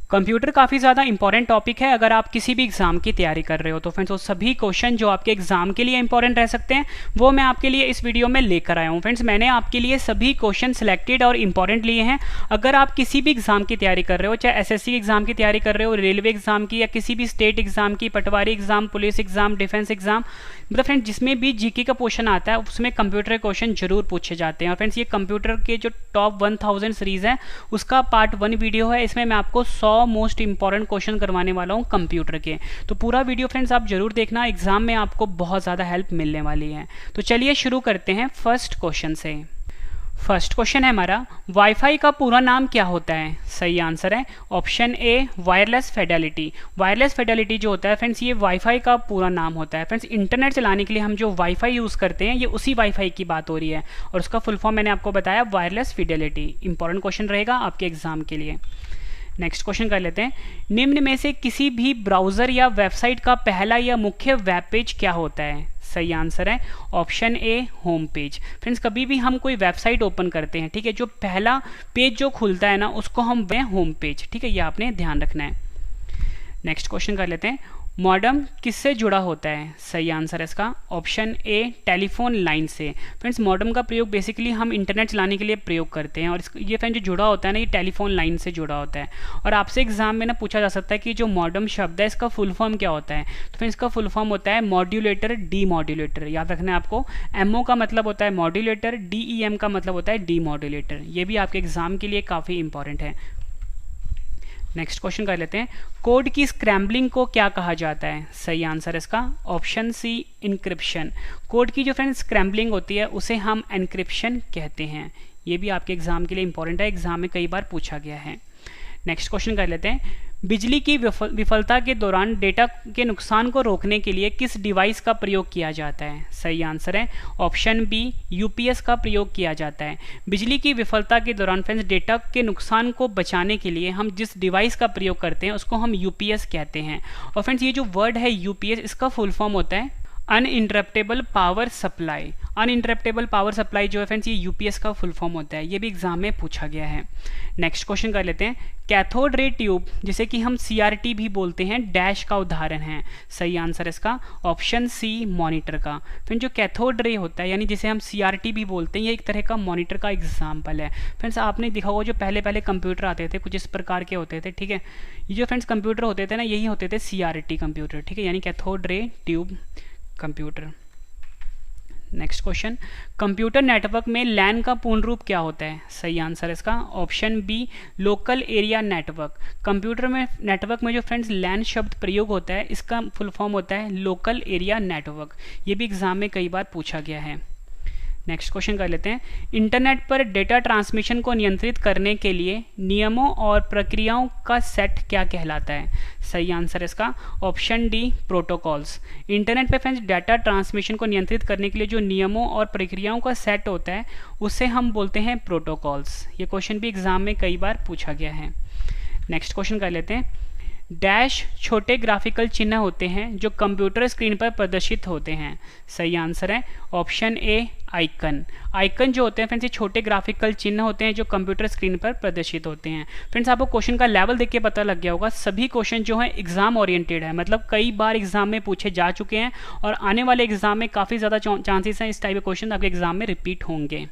Computer काफ़ी ज़्यादा important topic है अगर आप किसी भी एग्जाम की तैयारी कर रहे हो। तो फ्रेंड्स वो सभी क्वेश्चन जो आपके एग्जाम के लिए इंपॉर्टेंट रह सकते हैं वो मैं आपके लिए इस वीडियो में लेकर आया हूँ। फ्रेंड्स मैंने आपके लिए सभी क्वेश्चन सिलेक्टेड और इंपॉर्टेंट लिए हैं। अगर आप किसी भी एग्जाम की तैयारी कर रहे हो, चाहे एसएससी एग्जाम की तैयारी कर रहे हो, रेलवे एग्जाम की, या किसी भी स्टेट एग्जाम की, patwari exam, police exam, defence exam, मतलब फ्रेंड्स जिसमें भी जीके का पोर्शन आता है उसमें कंप्यूटर क्वेश्चन जरूर पूछे जाते हैं। और फ्रेंड्स ये कंप्यूटर के जो टॉप 1000 सीरीज है उसका पार्ट 1 वीडियो है। इसमें मैं आपको 100 मोस्ट इंपॉर्टेंट क्वेश्चन करवाने वाला हूं कंप्यूटर के। तो पूरा वीडियो फ्रेंड्स आप जरूर देखना, एग्जाम में आपको बहुत ज़्यादा हेल्प मिलने वाली है। तो चलिए शुरू करते हैं फर्स्ट क्वेश्चन से। फर्स्ट क्वेश्चन है हमारा, वाईफाई का पूरा नाम क्या होता है? सही आंसर है option A wireless Fidelity. Wireless Fidelity जो होता है फ्रेंड्स ये वाईफाई का पूरा नाम होता है। फ्रेंड्स इंटरनेट चलाने के लिए हम जो वाईफाई यूज़ करते हैं ये उसी वाईफाई की बात हो रही है और उसका फुल फॉर्म मैंने आपको बताया वायरलेस फिडेलिटी। इंपॉर्टेंट क्वेश्चन रहेगा आपके एग्जाम के लिए। नेक्स्ट क्वेश्चन कर लेते हैं, निम्न में से किसी भी ब्राउजर या वेबसाइट का पहला या मुख्य वेब पेज क्या होता है? सही आंसर है option A home page. Friends कभी भी हम कोई वेबसाइट ओपन करते हैं, ठीक है, जो पहला पेज जो खुलता है ना उसको हम होम पेज, ठीक है, ये आपने ध्यान रखना है। नेक्स्ट क्वेश्चन कर लेते हैं, मॉडेम किससे जुड़ा होता है? सही आंसर है इसका ऑप्शन ए टेलीफोन लाइन से। फ्रेंड्स मॉडेम का प्रयोग बेसिकली हम इंटरनेट चलाने के लिए प्रयोग करते हैं और ये फ्रेंड जो जुड़ा होता है ना ये टेलीफोन लाइन से जुड़ा होता है। और आपसे एग्जाम में ना पूछा जा सकता है कि जो मॉडेम शब्द है इसका फुल फॉर्म क्या होता है? तो फ्रेंड्स इसका फुल फॉर्म होता है मॉड्यूलेटर डी मॉड्यूलेटर। याद रखना है आपको, एमओ का मतलब होता है मॉड्यूलेटर, डीईएम का मतलब होता है डी मॉड्यूलेटर। ये भी आपके एग्जाम के लिए काफ़ी इंपॉर्टेंट है। नेक्स्ट क्वेश्चन कर लेते हैं, कोड की स्क्रैम्बलिंग को क्या कहा जाता है? सही आंसर है इसका ऑप्शन सी इनक्रिप्शन। कोड की जो फ्रेंड्स स्क्रैम्बलिंग होती है उसे हम एनक्रिप्शन कहते हैं। ये भी आपके एग्जाम के लिए इंपॉर्टेंट है, एग्जाम में कई बार पूछा गया है। नेक्स्ट क्वेश्चन कर लेते हैं, बिजली की विफलता के दौरान डेटा के नुकसान को रोकने के लिए किस डिवाइस का प्रयोग किया जाता है? सही आंसर है ऑप्शन बी यूपीएस का प्रयोग किया जाता है। बिजली की विफलता के दौरान फ्रेंड्स डेटा के नुकसान को बचाने के लिए हम जिस डिवाइस का प्रयोग करते हैं उसको हम यूपीएस कहते हैं। और फ्रेंड्स ये जो वर्ड है यूपीएस इसका फुल फॉर्म होता है uninterruptible power supply. Uninterruptible power supply जो है फ्रेंड्स ये यूपीएस का फुल फॉर्म होता है। ये भी एग्जाम में पूछा गया है। नेक्स्ट क्वेश्चन कर लेते हैं, कैथोड रे ट्यूब जिसे कि हम सीआरटी भी बोलते हैं डैश का उदाहरण है? सही आंसर है इसका ऑप्शन सी मॉनिटर का। फिर जो कैथोड रे होता है यानी जिसे हम सीआरटी भी बोलते हैं ये एक तरह का मॉनिटर का एग्जाम्पल है। फ्रेंड्स आपने देखा होगा जो पहले पहले कंप्यूटर आते थे कुछ इस प्रकार के होते थे, ठीक है, ये जो फ्रेंड्स कंप्यूटर होते थे ना यही होते थे सीआरटी कंप्यूटर, ठीक है, यानी cathode ray tube computer. Next question, computer network में लैन का पूर्ण रूप क्या होता है? सही आंसर है इसका option B local area network. Computer में नेटवर्क में जो फ्रेंड्स लैन शब्द प्रयोग होता है इसका फुल फॉर्म होता है लोकल एरिया नेटवर्क। ये भी एग्जाम में कई बार पूछा गया है। नेक्स्ट क्वेश्चन कर लेते हैं, इंटरनेट पर डेटा ट्रांसमिशन को नियंत्रित करने के लिए नियमों और प्रक्रियाओं का सेट क्या कहलाता है? सही आंसर है इसका ऑप्शन डी प्रोटोकॉल्स। इंटरनेट पर फ्रेंड्स डेटा ट्रांसमिशन को नियंत्रित करने के लिए जो नियमों और प्रक्रियाओं का सेट होता है उसे हम बोलते हैं प्रोटोकॉल्स। ये क्वेश्चन भी एग्जाम में कई बार पूछा गया है। नेक्स्ट क्वेश्चन कर लेते हैं, डैश छोटे ग्राफिकल चिन्ह होते हैं जो कंप्यूटर स्क्रीन पर प्रदर्शित होते हैं? सही आंसर है ऑप्शन ए आइकन। आइकन जो होते हैं फ्रेंड्स ये छोटे ग्राफिकल चिन्ह होते हैं जो कंप्यूटर स्क्रीन पर प्रदर्शित होते हैं। फ्रेंड्स आपको क्वेश्चन का लेवल देख के पता लग गया होगा, सभी क्वेश्चन जो हैं एग्जाम ओरिएंटेड है, मतलब कई बार एग्जाम में पूछे जा चुके हैं और आने वाले एग्जाम में काफ़ी ज़्यादा चांसेस हैं इस टाइप के क्वेश्चन आपके एग्जाम में रिपीट होंगे।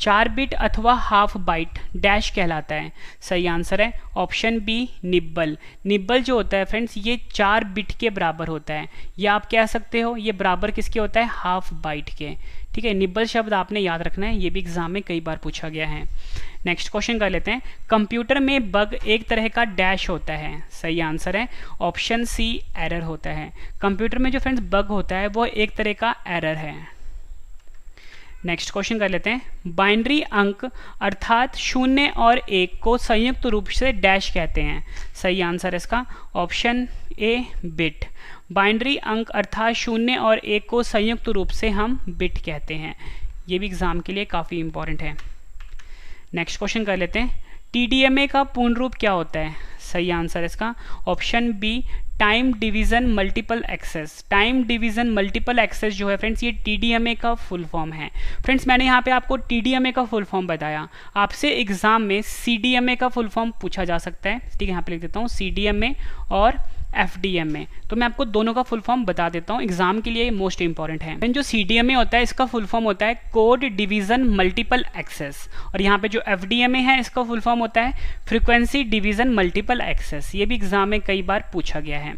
4 बिट अथवा हाफ बाइट डैश कहलाता है? सही आंसर है ऑप्शन बी निब्बल। निब्बल जो होता है फ्रेंड्स ये 4 बिट के बराबर होता है, या आप कह सकते हो ये बराबर किसके होता है? हाफ बाइट के, ठीक है। निब्बल शब्द आपने याद रखना है, ये भी एग्जाम में कई बार पूछा गया है। नेक्स्ट क्वेश्चन कर लेते हैं, कंप्यूटर में बग एक तरह का डैश होता है? सही आंसर है ऑप्शन सी एरर होता है। कंप्यूटर में जो फ्रेंड्स बग होता है वो एक तरह का एरर है। नेक्स्ट क्वेश्चन कर लेते हैं, बाइनरी अंक अर्थात 0 और 1 को संयुक्त रूप से डैश कहते हैं? सही आंसर है इसका ऑप्शन ए बिट। बाइनरी अंक अर्थात 0 और 1 को संयुक्त रूप से हम बिट कहते हैं। ये भी एग्जाम के लिए काफ़ी इंपॉर्टेंट है। नेक्स्ट क्वेश्चन कर लेते हैं, टीडीएमए का पूर्ण रूप क्या होता है? सही आंसर है इसका option B time division multiple access. Time division multiple access जो है फ्रेंड्स, ये TDMA का फुल फॉर्म है। फ्रेंड्स मैंने यहाँ पे आपको TDMA का फुल फॉर्म बताया, आपसे एग्जाम में CDMA का फुल फॉर्म पूछा जा सकता है, ठीक है। यहाँ पे लिख देता हूँ CDMA और FDMA, तो मैं आपको दोनों का फुल फॉर्म बता देता हूँ, एग्जाम के लिए मोस्ट इंपॉर्टेंट है। जो CDMA होता है इसका फुल फॉर्म होता है कोड डिवीजन मल्टीपल एक्सेस, और यहाँ पे जो FDMA है इसका फुल फॉर्म होता है फ्रीक्वेंसी डिवीजन मल्टीपल एक्सेस। ये भी एग्जाम में कई बार पूछा गया है।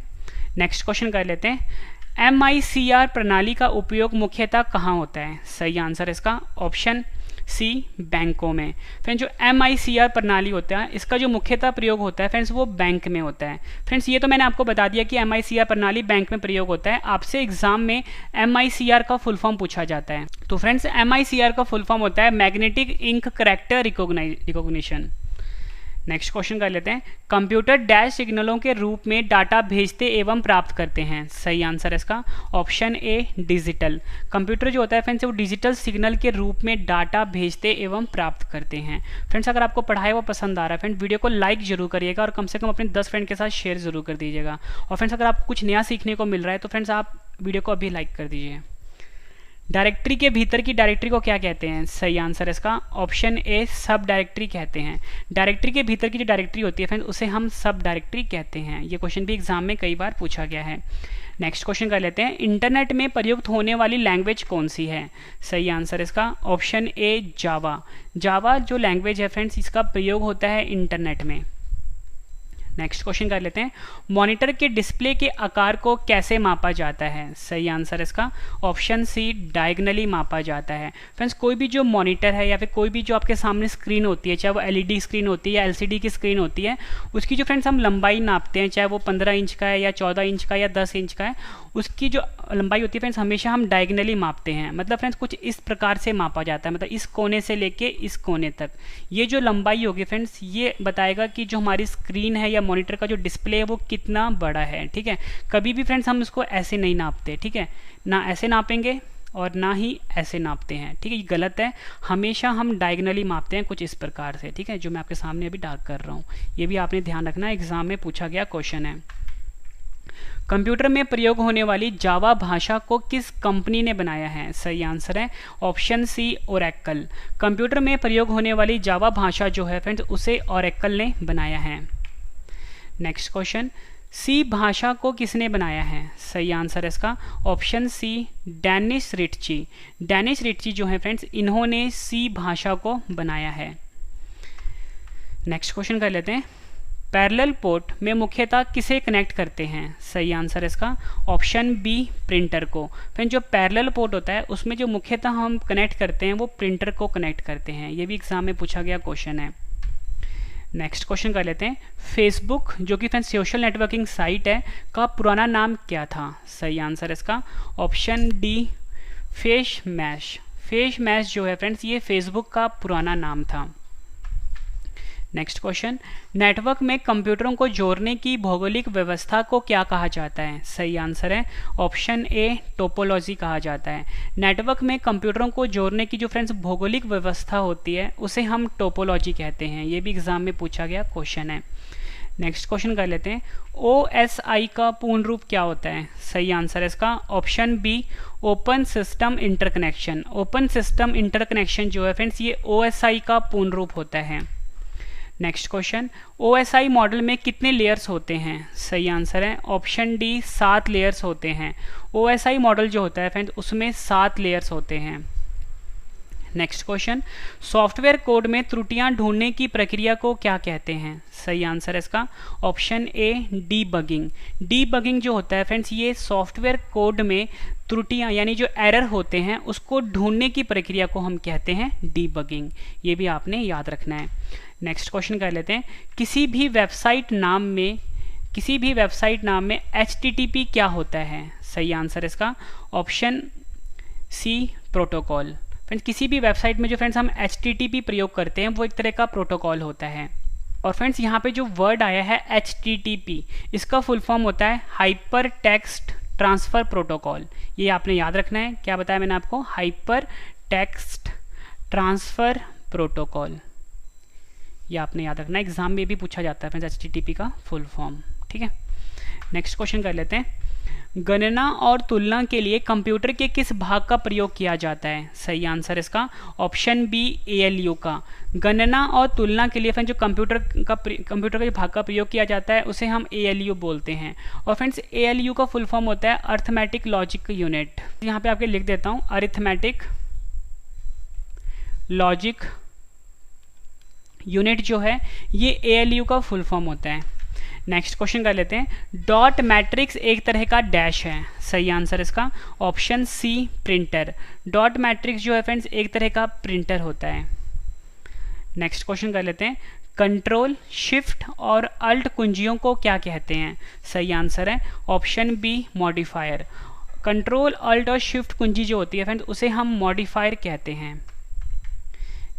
नेक्स्ट क्वेश्चन कर लेते हैं, MICR प्रणाली का उपयोग मुख्यतः कहाँ होता है? सही आंसर इसका ऑप्शन सी, बैंकों में। फ्रेंड्स जो MICR प्रणाली होता है इसका जो मुख्यतः प्रयोग होता है फ्रेंड्स वो बैंक में होता है। फ्रेंड्स ये तो मैंने आपको बता दिया कि MICR प्रणाली बैंक में प्रयोग होता है। आपसे एग्जाम में MICR का फुल फॉर्म पूछा जाता है, तो फ्रेंड्स MICR का फुल फॉर्म होता है magnetic ink character recognition. Next question कर लेते हैं, कंप्यूटर डैश सिग्नलों के रूप में डाटा भेजते एवं प्राप्त करते हैं। सही आंसर इसका ऑप्शन ए, डिजिटल। कंप्यूटर जो होता है फ्रेंड्स वो डिजिटल सिग्नल के रूप में डाटा भेजते एवं प्राप्त करते हैं। फ्रेंड्स अगर आपको पढ़ाई वो पसंद आ रहा है फ्रेंड, वीडियो को लाइक जरूर करिएगा और कम से कम अपने 10 फ्रेंड के साथ शेयर जरूर कर दीजिएगा। और फ्रेंड्स अगर आपको कुछ नया सीखने को मिल रहा है तो फ्रेंड्स आप वीडियो को अभी लाइक कर दीजिए। डायरेक्टरी के भीतर की डायरेक्टरी को क्या कहते हैं? सही आंसर इसका ऑप्शन ए, सब डायरेक्टरी कहते हैं। डायरेक्टरी के भीतर की जो डायरेक्टरी होती है फ्रेंड्स उसे हम सब डायरेक्टरी कहते हैं। ये क्वेश्चन भी एग्जाम में कई बार पूछा गया है। नेक्स्ट क्वेश्चन कर लेते हैं, इंटरनेट में प्रयुक्त होने वाली लैंग्वेज कौन सी है? सही आंसर इसका ऑप्शन ए, जावा। जावा जो लैंग्वेज है फ्रेंड्स इसका प्रयोग होता है इंटरनेट में। नेक्स्ट क्वेश्चन कर लेते हैं, मॉनिटर के डिस्प्ले के आकार को कैसे मापा जाता है? सही आंसर इसका ऑप्शन सी, डायगनली मापा जाता है। फ्रेंड्स कोई भी जो मॉनिटर है या फिर कोई भी जो आपके सामने स्क्रीन होती है, चाहे वो LED स्क्रीन होती है या LCD की स्क्रीन होती है, उसकी जो फ्रेंड्स हम लंबाई नापते हैं, चाहे वो 15 इंच का है या 14 इंच का या 10 इंच का है, उसकी जो लंबाई होती है फ्रेंड्स हमेशा हम डायगनली मापते हैं। मतलब फ्रेंड्स कुछ इस प्रकार से मापा जाता है, मतलब इस कोने से लेके इस कोने तक। ये जो लंबाई होगी फ्रेंड्स ये बताएगा कि जो हमारी स्क्रीन है या मॉनिटर का जो डिस्प्ले है वो कितना बड़ा है, ठीक है। कभी भी फ्रेंड्स हम इसको ऐसे नहीं नापते, ठीक है, ना ऐसे नापेंगे और ना ही ऐसे नापते हैं, ठीक है, ये गलत है। हमेशा हम डायगनली मापते हैं कुछ इस प्रकार से, ठीक है, जो मैं आपके सामने अभी डार्क कर रहा हूँ। ये भी आपने ध्यान रखना, एग्जाम में पूछा गया क्वेश्चन है। कंप्यूटर में प्रयोग होने वाली जावा भाषा को किस कंपनी ने बनाया है? सही आंसर है ऑप्शन सी, ओरेकल। कंप्यूटर में प्रयोग होने वाली जावा भाषा जो है फ्रेंड्स उसे ओरेकल ने बनाया है। नेक्स्ट क्वेश्चन, सी भाषा को किसने बनाया है? सही आंसर इसका ऑप्शन सी, डेनिस रिट्ची। डेनिस रिट्ची जो है फ्रेंड्स इन्होंने सी भाषा को बनाया है। नेक्स्ट क्वेश्चन कर लेते हैं, पैरेलल पोर्ट में मुख्यतः किसे कनेक्ट करते हैं? सही आंसर इसका ऑप्शन बी, प्रिंटर को। फ्रेंड जो पैरेलल पोर्ट होता है उसमें जो मुख्यतः हम कनेक्ट करते हैं वो प्रिंटर को कनेक्ट करते हैं। ये भी एग्जाम में पूछा गया क्वेश्चन है। नेक्स्ट क्वेश्चन कर लेते हैं, फेसबुक जो कि फ्रेंड्स सोशल नेटवर्किंग साइट है का पुराना नाम क्या था? सही आंसर इसका option D, face mash. Face mash जो है फ्रेंड्स ये फेसबुक का पुराना नाम था। नेक्स्ट क्वेश्चन, नेटवर्क में कंप्यूटरों को जोड़ने की भौगोलिक व्यवस्था को क्या कहा जाता है? सही आंसर है ऑप्शन ए, टोपोलॉजी कहा जाता है। नेटवर्क में कंप्यूटरों को जोड़ने की जो फ्रेंड्स भौगोलिक व्यवस्था होती है उसे हम टोपोलॉजी कहते हैं। ये भी एग्जाम में पूछा गया क्वेश्चन है। नेक्स्ट क्वेश्चन कर लेते हैं, OSI का पूर्ण रूप क्या होता है? सही आंसर है इसका option B, open system interconnection. Open system interconnection जो है फ्रेंड्स ये OSI का पूर्ण रूप होता है। नेक्स्ट क्वेश्चन, OSI मॉडल में कितने लेयर्स होते हैं? सही आंसर है ऑप्शन डी, 7 लेयर्स होते हैं। OSI मॉडल जो होता है फ्रेंड्स उसमें 7 लेयर्स होते हैं। नेक्स्ट क्वेश्चन, सॉफ्टवेयर कोड में त्रुटियां ढूंढने की प्रक्रिया को क्या कहते हैं? सही आंसर है इसका ऑप्शन ए, डीबगिंग। डीबगिंग जो होता है फ्रेंड्स ये सॉफ्टवेयर कोड में त्रुटियां यानी जो एरर होते हैं उसको ढूंढने की प्रक्रिया को हम कहते हैं डीबगिंग। ये भी आपने याद रखना है। नेक्स्ट क्वेश्चन कर लेते हैं, किसी भी वेबसाइट नाम में HTTP क्या होता है? सही आंसर इसका ऑप्शन सी, प्रोटोकॉल। फ्रेंड्स किसी भी वेबसाइट में जो फ्रेंड्स हम HTTP प्रयोग करते हैं वो एक तरह का प्रोटोकॉल होता है। और फ्रेंड्स यहाँ पे जो वर्ड आया है HTTP इसका फुल फॉर्म होता है हाइपर टेक्स्ट ट्रांसफ़र प्रोटोकॉल। ये आपने याद रखना है। क्या बताया मैंने आपको? Hyper text transfer protocol. ये आपने याद रखना है, एग्जाम में भी पूछा जाता है फ्रेंड्स HTTP का फुल फॉर्म, ठीक है। नेक्स्ट क्वेश्चन कर लेते हैं, गणना और तुलना के लिए कंप्यूटर के किस भाग का प्रयोग किया जाता है? सही आंसर इसका ऑप्शन बी ALU का। गणना और तुलना के लिए फ्रेंड्स जो कंप्यूटर का जो भाग का प्रयोग किया जाता है उसे हम ALU बोलते हैं। और फ्रेंड्स ALU का फुल फॉर्म होता है अरिथमेटिक लॉजिक यूनिट। यहाँ पे आपके लिख देता हूँ, अरिथमेटिक लॉजिक यूनिट जो है ये ALU का फुल फॉर्म होता है। नेक्स्ट क्वेश्चन कर लेते हैं, डॉट मैट्रिक्स एक तरह का डैश है। सही आंसर इसका option C printer. Dot matrix जो है फ्रेंड्स एक तरह का प्रिंटर होता है। नेक्स्ट क्वेश्चन कर लेते हैं, कंट्रोल शिफ्ट और अल्ट कुंजियों को क्या कहते हैं? सही आंसर है option B modifier. Control alt और शिफ्ट कुंजी जो होती है फ्रेंड्स उसे हम मॉडिफायर कहते हैं।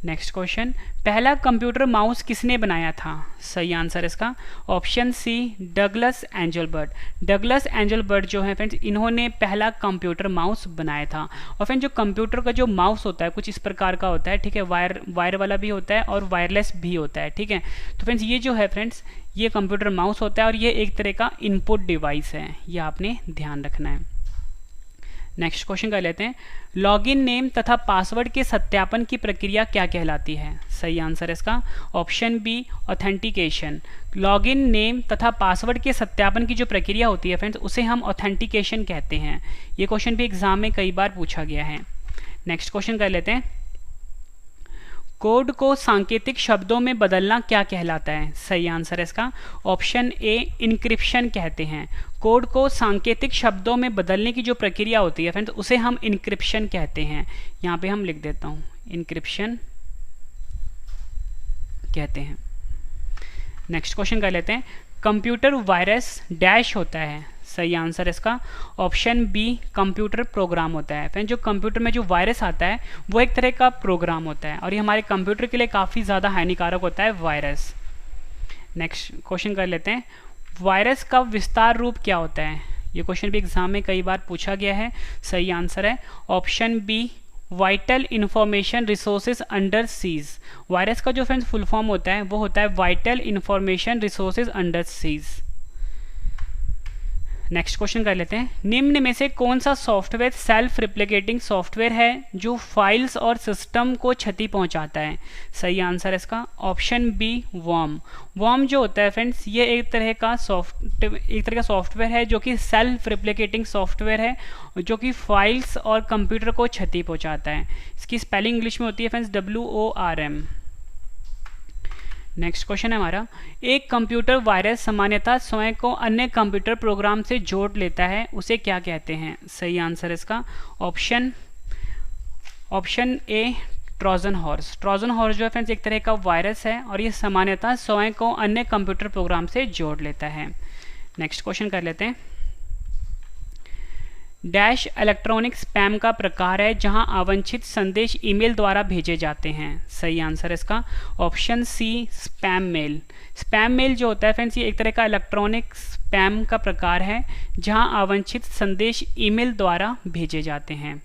नेक्स्ट क्वेश्चन, पहला कंप्यूटर माउस किसने बनाया था? सही आंसर इसका option C Douglas Engelbart. Douglas Engelbart जो है फ्रेंड्स इन्होंने पहला कंप्यूटर माउस बनाया था। और फ्रेंड्स जो कंप्यूटर का जो माउस होता है कुछ इस प्रकार का होता है, ठीक है, वायर वाला भी होता है और वायरलेस भी होता है, ठीक है। तो फ्रेंड्स ये जो है फ्रेंड्स ये कंप्यूटर माउस होता है और ये एक तरह का इनपुट डिवाइस है, ये आपने ध्यान रखना है। नेक्स्ट क्वेश्चन कर लेते हैं, लॉगिन नेम तथा पासवर्ड के सत्यापन की प्रक्रिया क्या कहलाती है? सही आंसर इसका option B authentication. Login name तथा पासवर्ड के सत्यापन की जो प्रक्रिया होती है फ्रेंड्स उसे हम ऑथेंटिकेशन कहते हैं। ये क्वेश्चन भी एग्जाम में कई बार पूछा गया है। नेक्स्ट क्वेश्चन कर लेते हैं, कोड को सांकेतिक शब्दों में बदलना क्या कहलाता है? सही आंसर इसका ऑप्शन ए इनक्रिप्शन कहते हैं। कोड को सांकेतिक शब्दों में बदलने की जो प्रक्रिया होती है फ्रेंड्स उसे हम इनक्रिप्शन कहते हैं। यहाँ पे हम लिख देता हूँ, इनक्रिप्शन कहते हैं। नेक्स्ट क्वेश्चन कर लेते हैं, कंप्यूटर वायरस डैश होता है। सही आंसर इसका ऑप्शन बी कंप्यूटर प्रोग्राम होता है। फ्रेंड्स जो कंप्यूटर में जो वायरस आता है वो एक तरह का प्रोग्राम होता है और ये हमारे कंप्यूटर के लिए काफ़ी ज़्यादा हानिकारक होता है वायरस। नेक्स्ट क्वेश्चन कर लेते हैं, वायरस का विस्तार रूप क्या होता है? ये क्वेश्चन भी एग्जाम में कई बार पूछा गया है। सही आंसर है option B vital information resources under seize. Virus का जो फ्रेंड्स फुल फॉर्म होता है वो होता है vital information resources under seize. Next question कर लेते हैं, निम्न में से कौन सा सॉफ्टवेयर सेल्फ रिप्लिकेटिंग सॉफ्टवेयर है जो फाइल्स और सिस्टम को क्षति पहुंचाता है? सही आंसर इसका ऑप्शन बी वर्म। वर्म जो होता है फ्रेंड्स ये एक तरह का सॉफ्टवेयर है जो कि सेल्फ रिप्लिकेटिंग सॉफ्टवेयर है जो कि फाइल्स और कंप्यूटर को क्षति पहुंचाता है। इसकी स्पेलिंग इंग्लिश में होती है फ्रेंड्स WORM। नेक्स्ट क्वेश्चन है हमारा, एक कंप्यूटर वायरस सामान्यतः स्वयं को अन्य कंप्यूटर प्रोग्राम से जोड़ लेता है, उसे क्या कहते हैं? सही आंसर इसका option A Trojan horse. Trojan horse जो है फ्रेंड्स एक तरह का वायरस है और ये सामान्यतः स्वयं को अन्य कंप्यूटर प्रोग्राम से जोड़ लेता है। नेक्स्ट क्वेश्चन कर लेते हैं, डैश इलेक्ट्रॉनिक स्पैम का प्रकार है जहां अवांछित संदेश ईमेल द्वारा भेजे जाते हैं। सही आंसर इसका option C spam mail. Spam mail जो होता है फ्रेंड्स ये एक तरह का इलेक्ट्रॉनिक स्पैम का प्रकार है जहां अवांछित संदेश ईमेल द्वारा भेजे जाते हैं।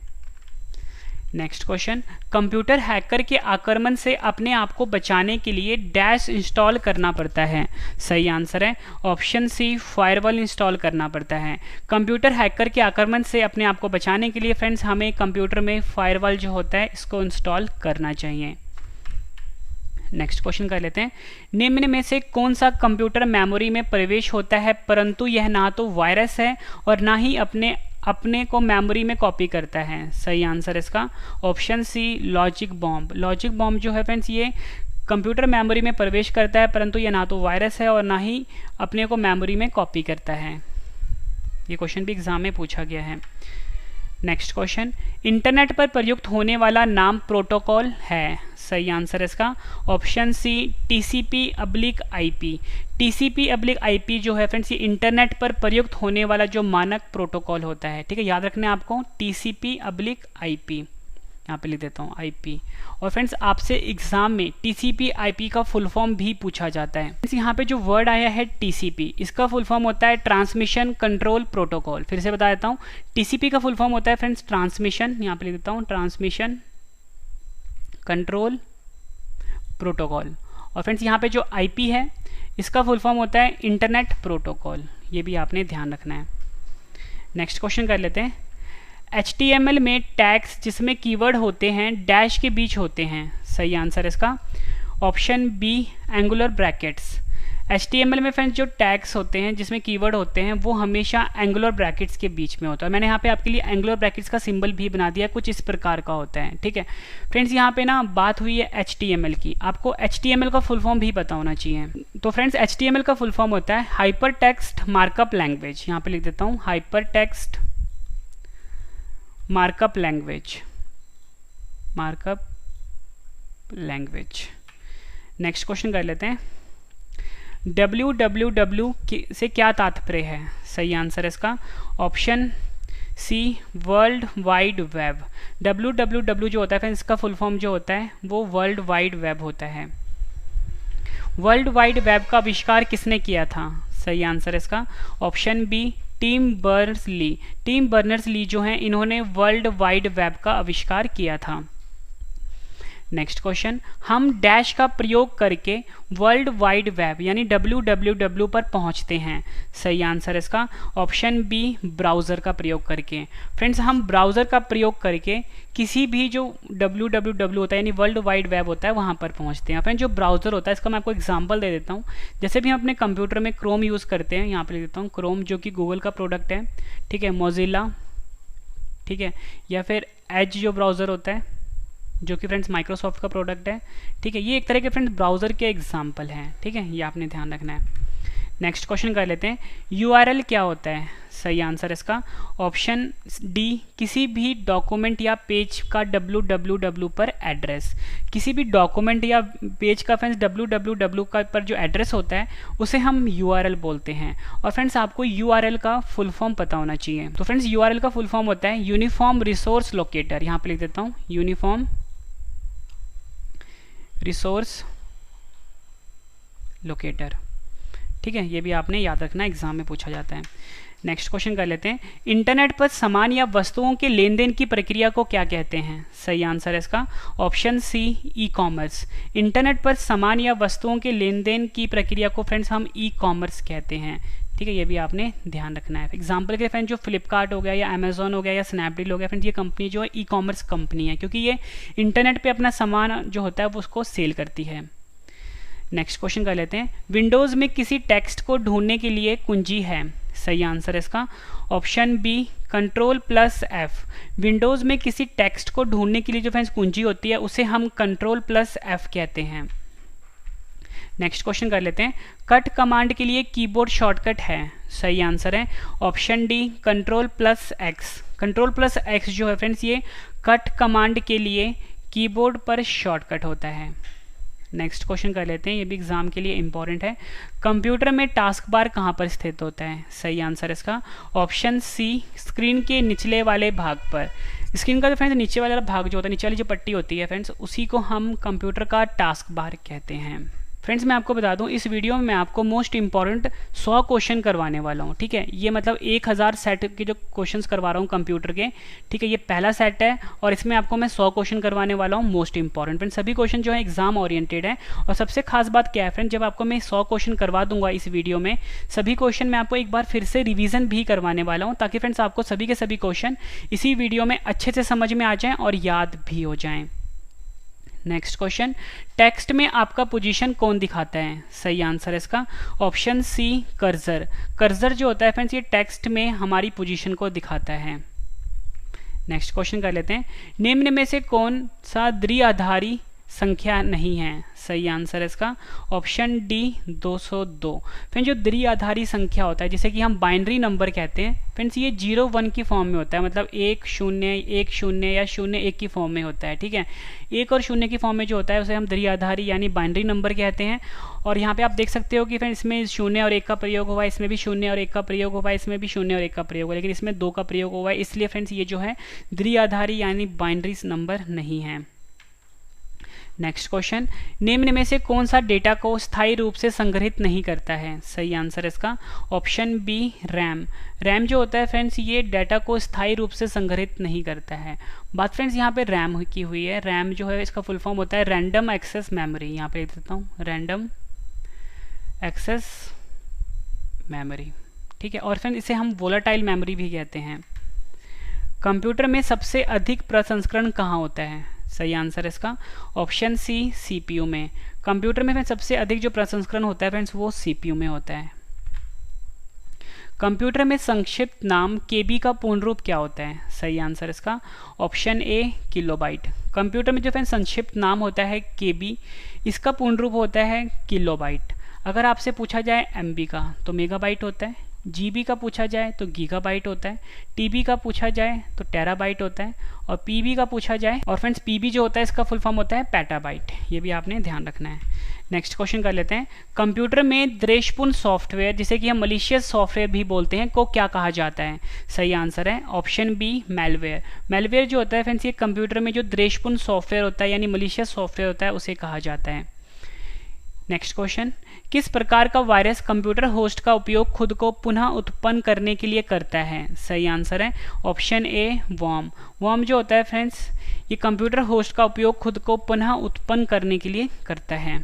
नेक्स्ट क्वेश्चन, कंप्यूटर हैकर के आक्रमण से अपने आप को बचाने के लिए डैश इंस्टॉल करना पड़ता है। सही आंसर है ऑप्शन सी फायरवॉल इंस्टॉल करना पड़ता है। कंप्यूटर हैकर के आक्रमण से अपने आप को बचाने के लिए फ्रेंड्स हमें कंप्यूटर में फायरवॉल जो होता है इसको इंस्टॉल करना चाहिए। नेक्स्ट क्वेश्चन कर लेते हैं, निम्न में से कौन सा कंप्यूटर मेमोरी में प्रवेश होता है परंतु यह ना तो वायरस है और ना ही अपने को मेमोरी में कॉपी करता है? सही आंसर इसका option C logic bomb. Logic bomb जो है फ्रेंड्स ये कंप्यूटर मेमोरी में प्रवेश करता है परंतु ये ना तो वायरस है और ना ही अपने को मेमोरी में कॉपी करता है। ये क्वेश्चन भी एग्जाम में पूछा गया है। नेक्स्ट क्वेश्चन, इंटरनेट पर प्रयुक्त होने वाला नाम प्रोटोकॉल है। सही आंसर इसका ऑप्शन सी TCP/IP। TCP/IP जो है फ्रेंड्स ये इंटरनेट पर प्रयुक्त होने वाला जो मानक प्रोटोकॉल होता है, ठीक है, याद रखना है आपको TCP/IP। यहाँ पे लिख देता हूँ IP। और फ्रेंड्स आपसे एग्जाम में TCP/IP का फुल फॉर्म भी पूछा जाता है। यहाँ पे जो वर्ड आया है TCP, इसका फुल फॉर्म होता है ट्रांसमिशन कंट्रोल प्रोटोकॉल। फिर से बता देता हूँ, TCP का फुल फॉर्म होता है फ्रेंड्स ट्रांसमिशन, यहाँ पे लिख देता हूँ ट्रांसमिशन कंट्रोल प्रोटोकॉल। और फ्रेंड्स यहाँ पे जो IP है इसका फुल फॉर्म होता है इंटरनेट प्रोटोकॉल। ये भी आपने ध्यान रखना है। नेक्स्ट क्वेश्चन कर लेते हैं। HTML में टैग्स जिसमें कीवर्ड होते हैं डैश के बीच होते हैं, सही आंसर इसका option B angular brackets. HTML में फ्रेंड्स जो टैग्स होते हैं जिसमें कीवर्ड होते हैं वो हमेशा एंगुलर ब्रैकेट्स के बीच में होता है। मैंने यहाँ पे आपके लिए एंगुलर ब्रैकेट्स का सिंबल भी बना दिया, कुछ इस प्रकार का होता है, ठीक है फ्रेंड्स। यहाँ पे ना बात हुई है HTML की, आपको HTML का फुल फॉर्म भी पता होना चाहिए। तो फ्रेंड्स HTML का फुल फॉर्म होता है हाइपर टेक्स्ट मार्कअप लैंग्वेज। यहाँ पे लिख देता हूँ hyper text markup language, markup language. Next question कर लेते हैं। www से क्या तात्पर्य है, सही आंसर इसका option C world wide web. www जो होता है फिर इसका फुल फॉर्म जो होता है वो वर्ल्ड वाइड वेब होता है। वर्ल्ड वाइड वेब का आविष्कार किसने किया था, सही आंसर इसका option B Tim Berners Lee. Tim Berners Lee जो हैं इन्होंने वर्ल्ड वाइड वेब का आविष्कार किया था। नेक्स्ट क्वेश्चन, हम डैश का प्रयोग करके वर्ल्ड वाइड वेब यानी www पर पहुंचते हैं, सही आंसर इसका ऑप्शन बी ब्राउज़र का प्रयोग करके। फ्रेंड्स हम ब्राउज़र का प्रयोग करके किसी भी जो www होता है यानी वर्ल्ड वाइड वेब होता है वहां पर पहुंचते हैं। फ्रेंड्स जो ब्राउज़र होता है इसका मैं आपको एग्जांपल दे देता हूं। जैसे भी हम अपने कंप्यूटर में क्रोम यूज़ करते हैं, यहाँ पर लिख देता हूँ क्रोम जो कि गूगल का प्रोडक्ट है, ठीक है, मोजिला, ठीक है, या फिर एज जो ब्राउज़र होता है जो कि फ्रेंड्स माइक्रोसॉफ्ट का प्रोडक्ट है, ठीक है। ये एक तरह के फ्रेंड्स ब्राउज़र के एग्जाम्पल हैं, ठीक है, ये आपने ध्यान रखना है। नेक्स्ट क्वेश्चन कर लेते हैं। URL क्या होता है, सही आंसर इसका ऑप्शन डी किसी भी डॉक्यूमेंट या पेज का www पर एड्रेस। किसी भी डॉक्यूमेंट या पेज का फ्रेंड्स www का पर जो एड्रेस होता है उसे हम URL बोलते हैं। और फ्रेंड्स आपको URL का फुल फॉर्म पता होना चाहिए। तो फ्रेंड्स URL का फुल फॉर्म होता है यूनिफॉर्म रिसोर्स लोकेटर। यहाँ पे लिख देता हूँ यूनिफॉर्म रिसोर्स लोकेटर, ठीक है, ये भी आपने याद रखना, एग्जाम में पूछा जाता है। नेक्स्ट क्वेश्चन कर लेते हैं। इंटरनेट पर सामान या वस्तुओं के लेन देन की प्रक्रिया को क्या कहते हैं, सही आंसर इसका option C e commerce. Internet पर सामान या वस्तुओं के लेन देन की प्रक्रिया को फ्रेंड्स हम ई कॉमर्स कहते हैं, ठीक है, ये भी आपने ध्यान रखना है। एग्जाम्पल के फ्रेंड्स जो फ्लिपकार्ट हो गया या अमेजोन हो गया या स्नैपडील हो गया फ्रेंड्स, ये कंपनी जो है ई कॉमर्स कंपनी है क्योंकि ये इंटरनेट पे अपना सामान जो होता है वो उसको सेल करती है। नेक्स्ट क्वेश्चन कर लेते हैं। विंडोज़ में किसी टेक्स्ट को ढूंढने के लिए कुंजी है, सही आंसर इसका ऑप्शन बी Ctrl+F। विंडोज़ में किसी टेक्स्ट को ढूंढने के लिए जो फ्रेंड्स कुंजी होती है उसे हम Ctrl+F कहते हैं। नेक्स्ट क्वेश्चन कर लेते हैं। कट कमांड के लिए कीबोर्ड शॉर्टकट है, सही आंसर है ऑप्शन डी Ctrl+X। Ctrl+X जो है फ्रेंड्स ये कट कमांड के लिए कीबोर्ड पर शॉर्टकट होता है। नेक्स्ट क्वेश्चन कर लेते हैं, ये भी एग्जाम के लिए इंपॉर्टेंट है। कंप्यूटर में टास्क बार कहाँ पर स्थित होता है, सही आंसर इसका ऑप्शन सी स्क्रीन के निचले वाले भाग पर। स्क्रीन का जो फ्रेंड्स नीचे वाला भाग जो होता है, नीचे वाली जो पट्टी होती है फ्रेंड्स, उसी को हम कंप्यूटर का टास्क बार कहते हैं। फ्रेंड्स मैं आपको बता दूं इस वीडियो में मैं आपको मोस्ट इंपॉर्टेंट 100 क्वेश्चन करवाने वाला हूं, ठीक है। ये मतलब 1000 सेट के जो क्वेश्चंस करवा रहा हूं कंप्यूटर के, ठीक है, ये पहला सेट है और इसमें आपको मैं 100 क्वेश्चन करवाने वाला हूं मोस्ट इंपॉर्टेंट। फ्रेंड्स सभी क्वेश्चन जो है एग्जाम ओरिएंटेड है। और सबसे खास बात क्या है फ्रेंड्स, जब आपको मैं 100 क्वेश्चन करवा दूंगा इस वीडियो में, सभी क्वेश्चन मैं आपको एक बार फिर से रिविजन भी करवाने वाला हूँ ताकि फ्रेंड्स आपको सभी के सभी क्वेश्चन इसी वीडियो में अच्छे से समझ में आ जाएँ और याद भी हो जाएँ। नेक्स्ट क्वेश्चन, टेक्स्ट में आपका पोजीशन कौन दिखाता है, सही आंसर इसका ऑप्शन सी कर्सर। कर्सर जो होता है फ्रेंड्स ये टेक्स्ट में हमारी पोजीशन को दिखाता है। नेक्स्ट क्वेश्चन कर लेते हैं। निम्न में से कौन सा द्विआधारी संख्या नहीं है, सही आंसर इसका ऑप्शन डी 202। फ्रेंड्स जो द्विआधारी संख्या होता है जिसे कि हम बाइनरी नंबर कहते हैं फ्रेंड्स, ये 0-1 की फॉर्म में होता है, मतलब 1-0 या 0-1 की फॉर्म में होता है, ठीक है। 1 और 0 की फॉर्म में जो होता है उसे हम द्विआधारी यानी बाइनरी नंबर कहते हैं। और यहाँ पे आप देख सकते हो कि फ्रेंड्स इसमें 0 और 1 का प्रयोग हुआ है, इसमें भी 0 और 1 का प्रयोग हुआ है, इसमें भी 0 और 1 का प्रयोग हुआ है, लेकिन इसमें 2 का प्रयोग हुआ है, इसलिए फ्रेंड्स ये जो है द्विआधारी यानी बाइनरी नंबर नहीं है। नेक्स्ट क्वेश्चन, निम्न में से कौन सा डेटा को स्थायी रूप से संग्रहित नहीं करता है, सही आंसर इसका ऑप्शन बी रैम। रैम जो होता है फ्रेंड्स ये डेटा को स्थायी रूप से संग्रहित नहीं करता है। बात फ्रेंड्स यहाँ पे रैम की हुई है। रैम जो है इसका फुल फॉर्म होता है रैंडम एक्सेस मेमोरी। यहाँ पे लिख देता हूँ रैंडम एक्सेस मेमोरी, ठीक है, और फिर इसे हम वोलाटाइल मेमोरी भी कहते हैं। कंप्यूटर में सबसे अधिक प्रसंस्करण कहाँ होता है? सही आंसर है इसका ऑप्शन सी, सीपीयू में। कंप्यूटर में सबसे अधिक जो प्रसंस्करण होता है फ्रेंड्स वो सीपीयू में होता है। कंप्यूटर में संक्षिप्त नाम केबी का पूर्ण रूप क्या होता है? सही आंसर इसका ऑप्शन ए, किलोबाइट। कंप्यूटर में जो फ्रेंड्स संक्षिप्त नाम होता है केबी, इसका पूर्ण रूप होता है किलोबाइट। अगर आपसे पूछा जाए एमबी का तो मेगाबाइट होता है, जीबी का पूछा जाए तो गीगाबाइट होता है, टीबी का पूछा जाए तो टेराबाइट होता है, और पीबी का पूछा जाए, और फ्रेंड्स पीबी जो होता है इसका फुल फॉर्म होता है पेटाबाइट। ये भी आपने ध्यान रखना है। नेक्स्ट क्वेश्चन कर लेते हैं। कंप्यूटर में द्वेषपूर्ण सॉफ्टवेयर, जिसे कि हम मलिशियस सॉफ्टवेयर भी बोलते हैं, को क्या कहा जाता है? सही आंसर है ऑप्शन बी, मैलवेयर। मैलवेयर जो होता है फ्रेंड्स ये कंप्यूटर में जो द्वेषपूर्ण सॉफ्टवेयर होता है यानी मलिशियस सॉफ्टवेयर होता है उसे कहा जाता है। नेक्स्ट क्वेश्चन, किस प्रकार का वायरस कंप्यूटर होस्ट का उपयोग खुद को पुनः उत्पन्न करने के लिए करता है? सही आंसर है ऑप्शन ए, वर्म। वर्म जो होता है फ्रेंड्स ये कंप्यूटर होस्ट का उपयोग खुद को पुनः उत्पन्न करने के लिए करता है।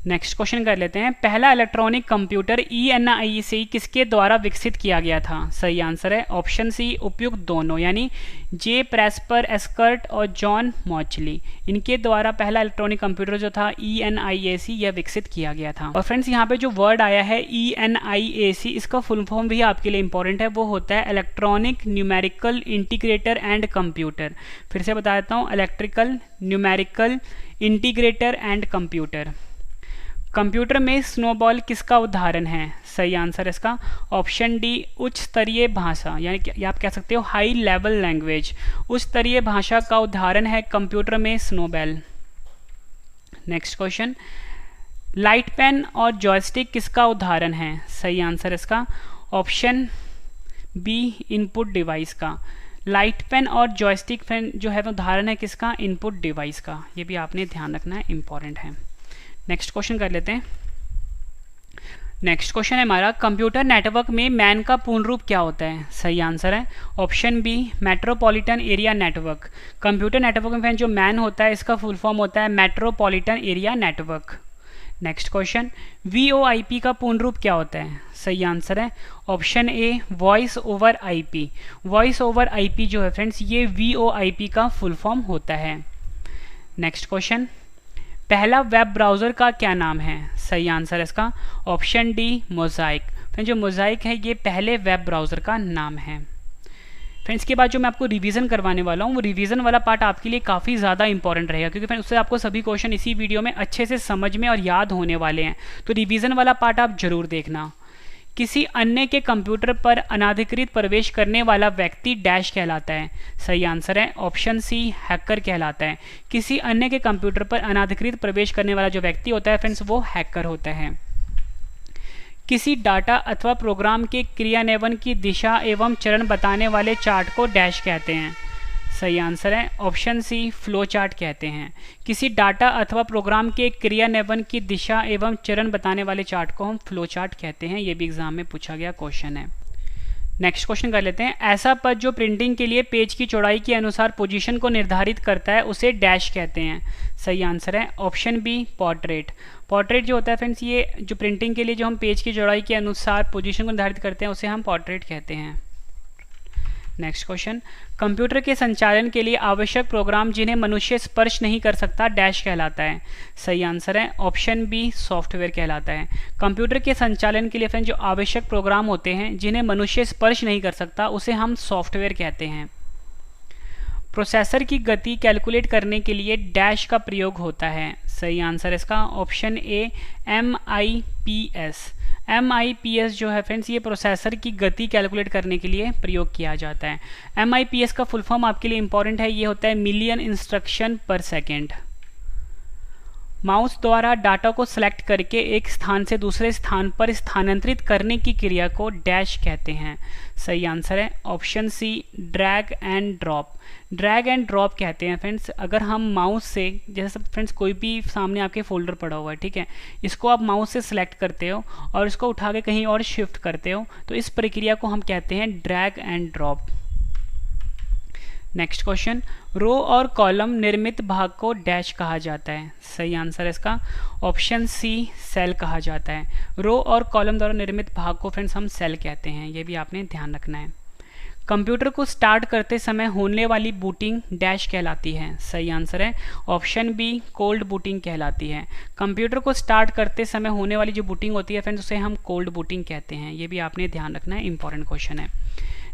नेक्स्ट क्वेश्चन कर लेते हैं। पहला इलेक्ट्रॉनिक कंप्यूटर ENIAC किसके द्वारा विकसित किया गया था? सही आंसर है ऑप्शन सी, उपयुक्त दोनों, यानी जे प्रेस्पर एस्कर्ट और जॉन मॉचली, इनके द्वारा पहला इलेक्ट्रॉनिक कंप्यूटर जो था ENIAC यह विकसित किया गया था। और फ्रेंड्स यहाँ पे जो वर्ड आया है ENIAC, इसका फुल फॉर्म भी आपके लिए इंपॉर्टेंट है, वो होता है electronic numerical integrator and computer. फिर से बता देता हूँ, electrical numerical integrator and computer. Computer में स्नोबॉल किसका उदाहरण है? सही आंसर इसका ऑप्शन डी, उच्च स्तरीय भाषा, यानी कि आप कह सकते हो हाई लेवल लैंग्वेज। उच्च स्तरीय भाषा का उदाहरण है कंप्यूटर में snowball. Next question, light pen और जॉयस्टिक किसका उदाहरण है? सही आंसर इसका ऑप्शन बी, इनपुट डिवाइस का। लाइट पेन और जॉयस्टिक पेन जो है उदाहरण है किसका? इनपुट डिवाइस का। ये भी आपने ध्यान रखना है, इंपॉर्टेंट है। नेक्स्ट क्वेश्चन कर लेते हैं। नेक्स्ट क्वेश्चन है हमारा, कंप्यूटर नेटवर्क में मैन का पूर्ण रूप क्या होता है? सही आंसर है option B, metropolitan area network. Computer network में जो मैन होता है इसका फुल फॉर्म होता है metropolitan area network. Next question, VoIP का पूर्ण रूप क्या होता है? सही आंसर है option A, voice over IP। Voice over IP जो है फ्रेंड्स ये VoIP का फुल फॉर्म होता है। नेक्स्ट क्वेश्चन, पहला वेब ब्राउज़र का क्या नाम है? सही आंसर इसका ऑप्शन डी, मोज़ाइक। फ्रेंड्स जो मोज़ाइक है ये पहले वेब ब्राउज़र का नाम है। फ्रेंड्स के बाद जो मैं आपको रिवीजन करवाने वाला हूँ वो रिवीजन वाला पार्ट आपके लिए काफ़ी ज़्यादा इंपॉर्टेंट रहेगा, क्योंकि फ्रेंड्स उससे आपको सभी क्वेश्चन इसी वीडियो में अच्छे से समझ में और याद होने वाले हैं। तो रिवीजन वाला पार्ट आप जरूर देखना। किसी अन्य के कंप्यूटर पर अनाधिकृत प्रवेश करने वाला व्यक्ति डैश कहलाता है? सही आंसर है ऑप्शन सी, हैकर कहलाता है। किसी अन्य के कंप्यूटर पर अनाधिकृत प्रवेश करने वाला जो व्यक्ति होता है फ्रेंड्स वो हैकर होता है। किसी डाटा अथवा प्रोग्राम के क्रियान्वयन की दिशा एवं चरण बताने वाले चार्ट को डैश कहते हैं? सही आंसर है ऑप्शन सी, फ्लो चार्ट कहते हैं। किसी डाटा अथवा प्रोग्राम के क्रियान्वयन की दिशा एवं चरण बताने वाले चार्ट को हम फ्लो चार्ट कहते हैं। ये भी एग्जाम में पूछा गया क्वेश्चन है। नेक्स्ट क्वेश्चन कर लेते हैं। ऐसा पद जो प्रिंटिंग के लिए पेज की चौड़ाई के अनुसार पोजीशन को निर्धारित करता है उसे डैश कहते हैं? सही आंसर है ऑप्शन बी, पोर्ट्रेट। पोर्ट्रेट जो होता है फ्रेंड्स ये जो प्रिंटिंग के लिए जो हम पेज की चौड़ाई के अनुसार पोजीशन को निर्धारित करते हैं उसे हम पोर्ट्रेट कहते हैं। नेक्स्ट क्वेश्चन, कंप्यूटर के संचालन के लिए आवश्यक प्रोग्राम जिन्हें मनुष्य स्पर्श नहीं कर सकता डैश कहलाता है? सही आंसर है ऑप्शन बी, सॉफ्टवेयर कहलाता है। कंप्यूटर के संचालन के लिए फ्रेंड जो आवश्यक प्रोग्राम होते हैं जिन्हें मनुष्य स्पर्श नहीं कर सकता उसे हम सॉफ्टवेयर कहते हैं। प्रोसेसर की गति कैलकुलेट करने के लिए डैश का प्रयोग होता है? सही आंसर इसका ऑप्शन ए, MIPS। MIPS जो है फ्रेंड्स ये प्रोसेसर की गति कैलकुलेट करने के लिए प्रयोग किया जाता है। MIPS का फुल फॉर्म आपके लिए इंपॉर्टेंट है, ये होता है मिलियन इंस्ट्रक्शन पर सेकेंड। माउस द्वारा डाटा को सिलेक्ट करके एक स्थान से दूसरे स्थान पर स्थानांतरित करने की क्रिया को डैश कहते हैं? सही आंसर है option C, drag and drop. Drag and drop कहते हैं फ्रेंड्स अगर हम माउस से, जैसे फ्रेंड्स कोई भी सामने आपके फोल्डर पड़ा हुआ है, ठीक है, इसको आप माउस से सिलेक्ट करते हो और इसको उठा के कहीं और शिफ्ट करते हो, तो इस प्रक्रिया को हम कहते हैं drag and drop. Next question, row और कॉलम निर्मित भाग को डैश कहा जाता है। सही आंसर है इसका ऑप्शन सी सेल कहा जाता है। रो और कॉलम द्वारा निर्मित भाग को फ्रेंड्स हम सेल कहते हैं, ये भी आपने ध्यान रखना है। कंप्यूटर को स्टार्ट करते समय होने वाली बूटिंग डैश कहलाती है। सही आंसर है ऑप्शन बी कोल्ड बूटिंग कहलाती है। कंप्यूटर को स्टार्ट करते समय होने वाली जो बूटिंग होती है फ्रेंड्स उसे हम कोल्ड बूटिंग कहते हैं, ये भी आपने ध्यान रखना है, इंपॉर्टेंट क्वेश्चन है।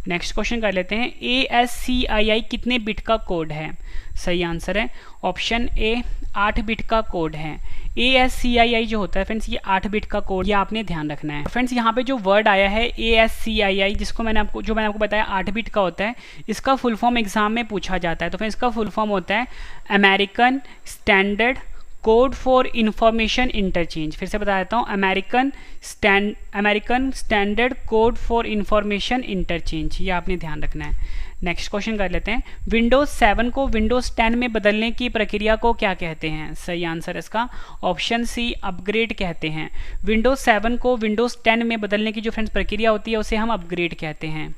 नेक्स्ट क्वेश्चन कर लेते हैं, ASCII कितने बिट का कोड है। सही आंसर है ऑप्शन ए 8 बिट का कोड है। ASCII जो होता है फ्रेंड्स ये 8 बिट का कोड, ये आपने ध्यान रखना है। फ्रेंड्स यहाँ पे जो वर्ड आया है ASCII जिसको मैंने आपको बताया 8 बिट का होता है, इसका फुल फॉर्म एग्जाम में पूछा जाता है। तो फ्रेंड्स इसका फुल फॉर्म होता है American standard code for information interchange. फिर से बता देता हूँ, American standard code for information interchange, ये आपने ध्यान रखना है। नेक्स्ट क्वेश्चन कर लेते हैं, विंडोज 7 को विंडोज 10 में बदलने की प्रक्रिया को क्या कहते हैं। सही आंसर इसका ऑप्शन सी अपग्रेड कहते हैं। विंडोज 7 को विंडोज 10 में बदलने की जो फ्रेंड्स प्रक्रिया होती है उसे हम अपग्रेड कहते हैं।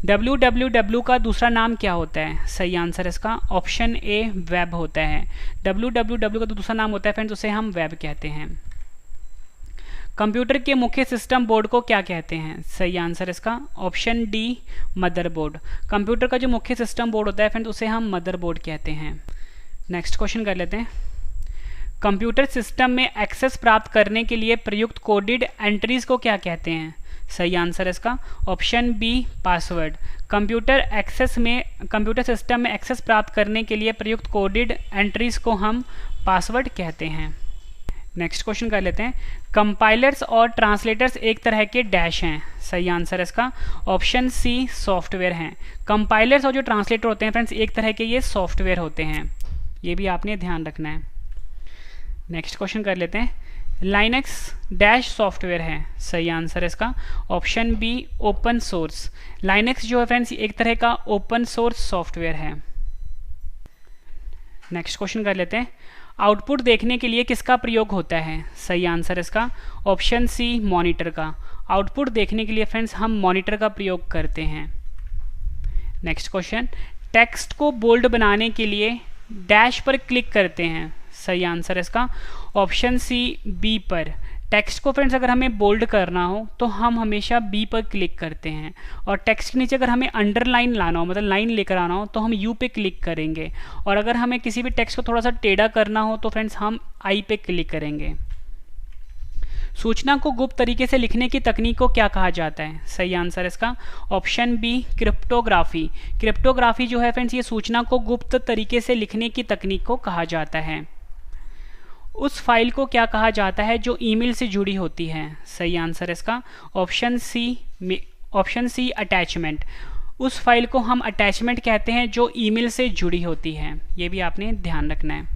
www का दूसरा नाम क्या होता है। सही आंसर इसका ऑप्शन ए वेब होता है। www का दूसरा नाम होता है फ्रेंड्स उसे हम वेब कहते हैं। कंप्यूटर के मुख्य सिस्टम बोर्ड को क्या कहते हैं। सही आंसर इसका ऑप्शन डी मदरबोर्ड। कंप्यूटर का जो मुख्य सिस्टम बोर्ड होता है फ्रेंड्स उसे हम मदरबोर्ड कहते हैं। नेक्स्ट क्वेश्चन कर लेते हैं, कंप्यूटर सिस्टम में एक्सेस प्राप्त करने के लिए प्रयुक्त कोडेड एंट्रीज को क्या कहते हैं। सही आंसर इसका option B password. Computer system में एक्सेस प्राप्त करने के लिए प्रयुक्त कोडेड एंट्रीज को हम पासवर्ड कहते हैं। नेक्स्ट क्वेश्चन कर लेते हैं, कंपाइलर्स और ट्रांसलेटर्स एक तरह के डैश हैं। सही आंसर इसका ऑप्शन सी सॉफ्टवेयर हैं। कंपाइलर्स और जो ट्रांसलेटर होते हैं फ्रेंड्स एक तरह के ये सॉफ्टवेयर होते हैं, ये भी आपने ध्यान रखना है। नेक्स्ट क्वेश्चन कर लेते हैं, लाइनक्स डैश सॉफ्टवेयर है। सही आंसर इसका option B open source. Linux जो है फ्रेंड्स एक तरह का ओपन सोर्स सॉफ्टवेयर है। नेक्स्ट क्वेश्चन कर लेते हैं, आउटपुट देखने के लिए किसका प्रयोग होता है। सही आंसर इसका ऑप्शन सी मॉनिटर का। आउटपुट देखने के लिए फ्रेंड्स हम मॉनिटर का प्रयोग करते हैं। नेक्स्ट क्वेश्चन, टेक्स्ट को बोल्ड बनाने के लिए डैश पर क्लिक करते हैं। सही आंसर इसका ऑप्शन सी बी पर। टेक्स्ट को फ्रेंड्स अगर हमें बोल्ड करना हो तो हम हमेशा बी पर क्लिक करते हैं, और टेक्स्ट के नीचे अगर हमें अंडरलाइन लाना हो मतलब लाइन लेकर आना हो तो हम यू पे क्लिक करेंगे, और अगर हमें किसी भी टेक्स्ट को थोड़ा सा टेढ़ा करना हो तो फ्रेंड्स हम आई पे क्लिक करेंगे। सूचना को गुप्त तरीके से लिखने की तकनीक को क्या कहा जाता है। सही आंसर इसका ऑप्शन बी क्रिप्टोग्राफी। क्रिप्टोग्राफी जो है फ्रेंड्स ये सूचना को गुप्त तरीके से लिखने की तकनीक को कहा जाता है। उस फाइल को क्या कहा जाता है जो ईमेल से जुड़ी होती है। सही आंसर इसका ऑप्शन सी अटैचमेंट। उस फाइल को हम अटैचमेंट कहते हैं जो ईमेल से जुड़ी होती है, ये भी आपने ध्यान रखना है।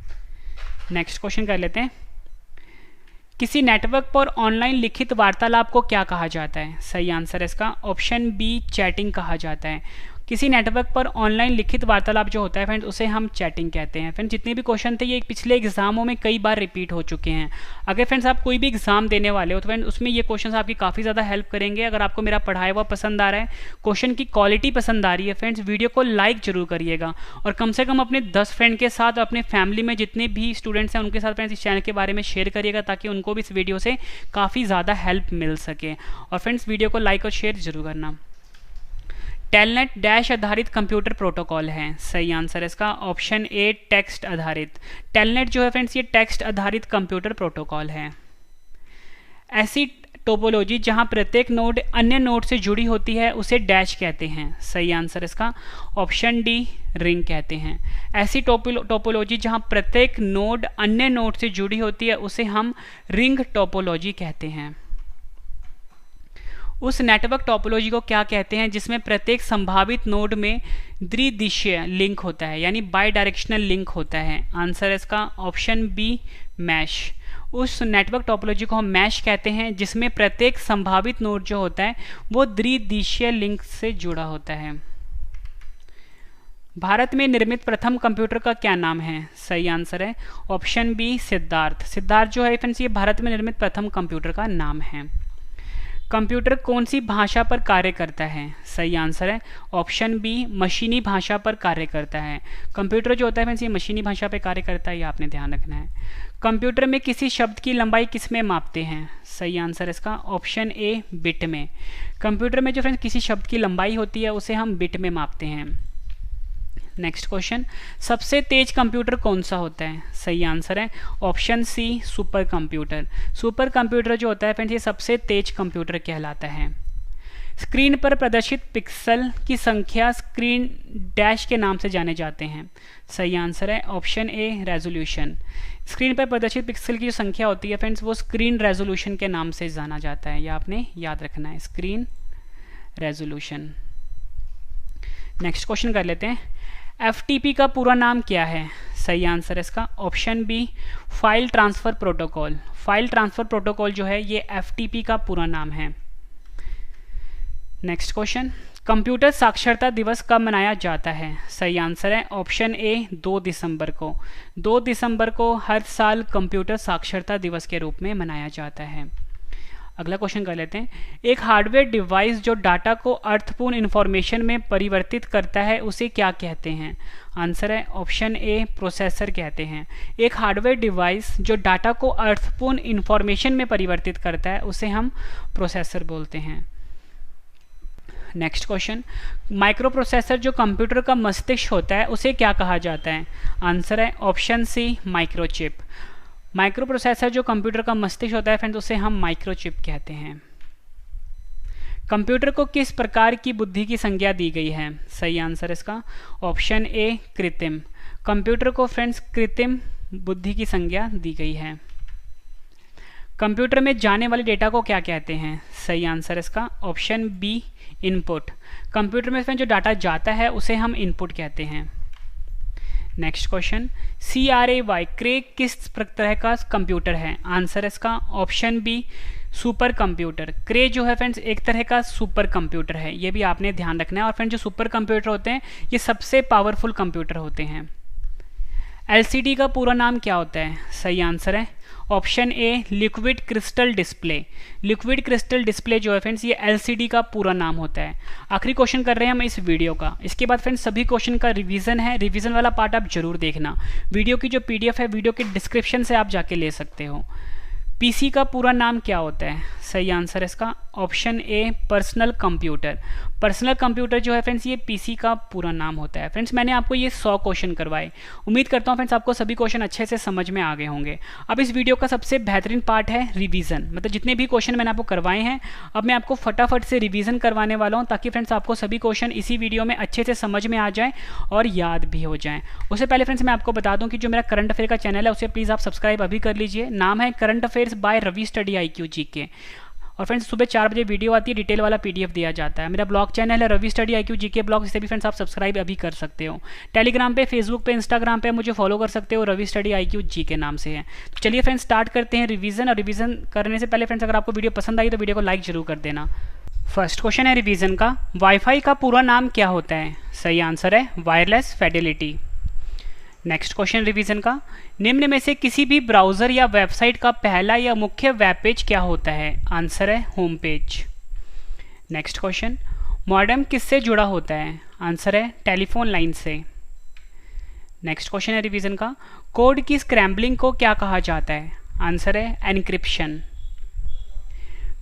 नेक्स्ट क्वेश्चन कर लेते हैं, किसी नेटवर्क पर ऑनलाइन लिखित वार्तालाप को क्या कहा जाता है। सही आंसर इसका ऑप्शन बी चैटिंग कहा जाता है। किसी नेटवर्क पर ऑनलाइन लिखित वार्तालाप जो होता है फ्रेंड्स उसे हम चैटिंग कहते हैं। फ्रेंड्स जितने भी क्वेश्चन थे ये पिछले एग्जामों में कई बार रिपीट हो चुके हैं। अगर फ्रेंड्स आप कोई भी एग्जाम देने वाले हो तो फ्रेंड्स उसमें ये क्वेश्चन आपकी काफ़ी ज़्यादा हेल्प करेंगे। अगर आपको मेरा पढ़ाया हुआ पसंद आ रहा है, क्वेश्चन की क्वालिटी पसंद आ रही है फ्रेंड्स, वीडियो को लाइक जरूर करिएगा, और कम से कम अपने 10 फ्रेंड के साथ, अपने फैमिली में जितने भी स्टूडेंट्स हैं उनके साथ फ्रेंड्स इस चैनल के बारे में शेयर करिएगा ताकि उनको भी इस वीडियो से काफ़ी ज़्यादा हेल्प मिल सके। और फ्रेंड्स वीडियो को लाइक और शेयर जरूर करना। टेलनेट डैश आधारित कंप्यूटर प्रोटोकॉल है। सही आंसर इसका ऑप्शन ए टेक्स्ट आधारित। टेलनेट जो है फ्रेंड्स ये टेक्स्ट आधारित कंप्यूटर प्रोटोकॉल है। ऐसी टोपोलॉजी जहां प्रत्येक नोड अन्य नोड से जुड़ी होती है उसे डैश कहते हैं। सही आंसर इसका ऑप्शन डी रिंग कहते हैं। ऐसी टोपोलॉजी जहां प्रत्येक नोड अन्य नोड से जुड़ी होती है उसे हम रिंग टोपोलॉजी कहते हैं। उस नेटवर्क टोपोलॉजी को क्या कहते हैं जिसमें प्रत्येक संभावित नोड में द्विदिशीय लिंक होता है, यानी बाई डायरेक्शनल लिंक होता है। आंसर इसका ऑप्शन बी मैश। उस नेटवर्क टोपोलॉजी को हम मैश कहते हैं जिसमें प्रत्येक संभावित नोड जो होता है वो द्विदिशीय लिंक से जुड़ा होता है। भारत में निर्मित प्रथम कंप्यूटर का क्या नाम है। सही आंसर है ऑप्शन बी सिद्धार्थ। सिद्धार्थ जो है फ्रेंड्स ये भारत में निर्मित प्रथम कंप्यूटर का नाम है। कंप्यूटर कौन सी भाषा पर कार्य करता है? सही आंसर है ऑप्शन बी, मशीनी भाषा पर कार्य करता है। कंप्यूटर जो होता है फ्रेंड्स ये मशीनी भाषा पर कार्य करता है, ये आपने ध्यान रखना है। कंप्यूटर में किसी शब्द की लंबाई किस में मापते हैं? सही आंसर है इसका ऑप्शन ए, बिट में। कंप्यूटर में जो फ्रेंड्स किसी शब्द की लंबाई होती है उसे हम बिट में मापते हैं। नेक्स्ट क्वेश्चन, सबसे तेज कंप्यूटर कौन सा होता है? सही आंसर है option C, super computer. Super computer जो होता है फ्रेंड्स ये सबसे तेज कंप्यूटर कहलाता है। स्क्रीन पर प्रदर्शित पिक्सल की संख्या स्क्रीन डैश के नाम से जाने जाते हैं। सही आंसर है ऑप्शन ए, रेजोल्यूशन। स्क्रीन पर प्रदर्शित पिक्सल की जो संख्या होती है फ्रेंड्स वो स्क्रीन रेजोल्यूशन के नाम से जाना जाता है, यह आपने याद रखना है, स्क्रीन रेजोल्यूशन। नेक्स्ट क्वेश्चन कर लेते हैं, FTP का पूरा नाम क्या है? सही आंसर है इसका option B, file transfer protocol. File transfer protocol जो है ये FTP का पूरा नाम है। नेक्स्ट क्वेश्चन, कंप्यूटर साक्षरता दिवस कब मनाया जाता है? सही आंसर है ऑप्शन ए, 2 दिसंबर को। 2 दिसंबर को हर साल कंप्यूटर साक्षरता दिवस के रूप में मनाया जाता है। अगला क्वेश्चन कर लेते हैं, एक हार्डवेयर डिवाइस जो डाटा को अर्थपूर्ण इंफॉर्मेशन में परिवर्तित करता है उसे क्या कहते हैं? आंसर है ऑप्शन ए, प्रोसेसर कहते हैं। एक हार्डवेयर डिवाइस जो डाटा को अर्थपूर्ण इंफॉर्मेशन में परिवर्तित करता है उसे हम प्रोसेसर बोलते हैं। नेक्स्ट क्वेश्चन, माइक्रो प्रोसेसर जो कंप्यूटर का मस्तिष्क होता है उसे क्या कहा जाता है? आंसर है option C, microchip. Micro processor जो कंप्यूटर का मस्तिष्क होता है फ्रेंड्स उसे हम माइक्रोचिप कहते हैं। कंप्यूटर को किस प्रकार की बुद्धि की संज्ञा दी गई है? सही आंसर इसका ऑप्शन ए, कृत्रिम। कंप्यूटर को फ्रेंड्स कृत्रिम बुद्धि की संज्ञा दी गई है। कंप्यूटर में जाने वाले डेटा को क्या कहते हैं? सही आंसर इसका ऑप्शन बी, इनपुट। कंप्यूटर में जो डाटा जाता है उसे हम इनपुट कहते हैं। नेक्स्ट क्वेश्चन, CRAY क्रे किस तरह का कंप्यूटर है? आंसर इसका ऑप्शन बी, सुपर कंप्यूटर। क्रे जो है फ्रेंड्स एक तरह का सुपर कंप्यूटर है, ये भी आपने ध्यान रखना है। और फ्रेंड्स जो सुपर कंप्यूटर होते हैं ये सबसे पावरफुल कंप्यूटर होते हैं। LCD का पूरा नाम क्या होता है? सही आंसर है option A, liquid crystal display. Liquid crystal display जो है फ्रेंड्स ये LCD का पूरा नाम होता है। आखिरी क्वेश्चन कर रहे हैं हम इस वीडियो का, इसके बाद फ्रेंड्स सभी क्वेश्चन का रिवीजन है। रिवीजन वाला पार्ट आप जरूर देखना। वीडियो की जो PDF है वीडियो के डिस्क्रिप्शन से आप जाके ले सकते हो। PC का पूरा नाम क्या होता है? सही आंसर है इसका option A, personal computer. Personal computer जो है फ्रेंड्स ये PC का पूरा नाम होता है। फ्रेंड्स मैंने आपको ये 100 क्वेश्चन करवाए, उम्मीद करता हूँ फ्रेंड्स आपको सभी क्वेश्चन अच्छे से समझ में आ गए होंगे। अब इस वीडियो का सबसे बेहतरीन पार्ट है रिवीजन, मतलब जितने भी क्वेश्चन मैंने आपको करवाए हैं अब मैं आपको फटाफट से रिवीजन करवाने वाला हूँ ताकि फ्रेंड्स आपको सभी क्वेश्चन इसी वीडियो में अच्छे से समझ में आ जाए और याद भी हो जाएँ। उससे पहले फ्रेंड्स मैं आपको बता दूँ कि जो मेरा करंट अफेयर का चैनल है उसे प्लीज़ आप सब्सक्राइब अभी कर लीजिए। नाम है current affairs by Ravi study IQ GK। और फ्रेंड्स सुबह 4 बजे वीडियो आती है, डिटेल वाला PDF दिया जाता है। मेरा ब्लॉग चैनल है Ravi study IQ GK blog, इसे भी फ्रेंड्स आप सब्सक्राइब अभी कर सकते हो। टेलीग्राम पे, फेसबुक पे, इंस्टाग्राम पे मुझे फॉलो कर सकते हो, रवि स्टडी IQ GK नाम से है। तो चलिए फ्रेंड्स स्टार्ट करते हैं रिवीजन। और रिवीजन करने से पहले फ्रेंड्स अगर आपको वीडियो पसंद आई तो वीडियो को लाइक जरूर कर देना। फर्स्ट क्वेश्चन है रिवीजन का, वाईफाई का पूरा नाम क्या होता है? सही आंसर है wireless Fidelity. Next question revision का, निम्न में से किसी भी ब्राउज़र या वेबसाइट का पहला या मुख्य वेब पेज क्या होता है? आंसर है home page. Next question, modem किससे जुड़ा होता है? आंसर है टेलीफोन लाइन से। नेक्स्ट क्वेश्चन है रिवीजन का, कोड की स्क्रैम्बलिंग को क्या कहा जाता है? आंसर है एनक्रिप्शन।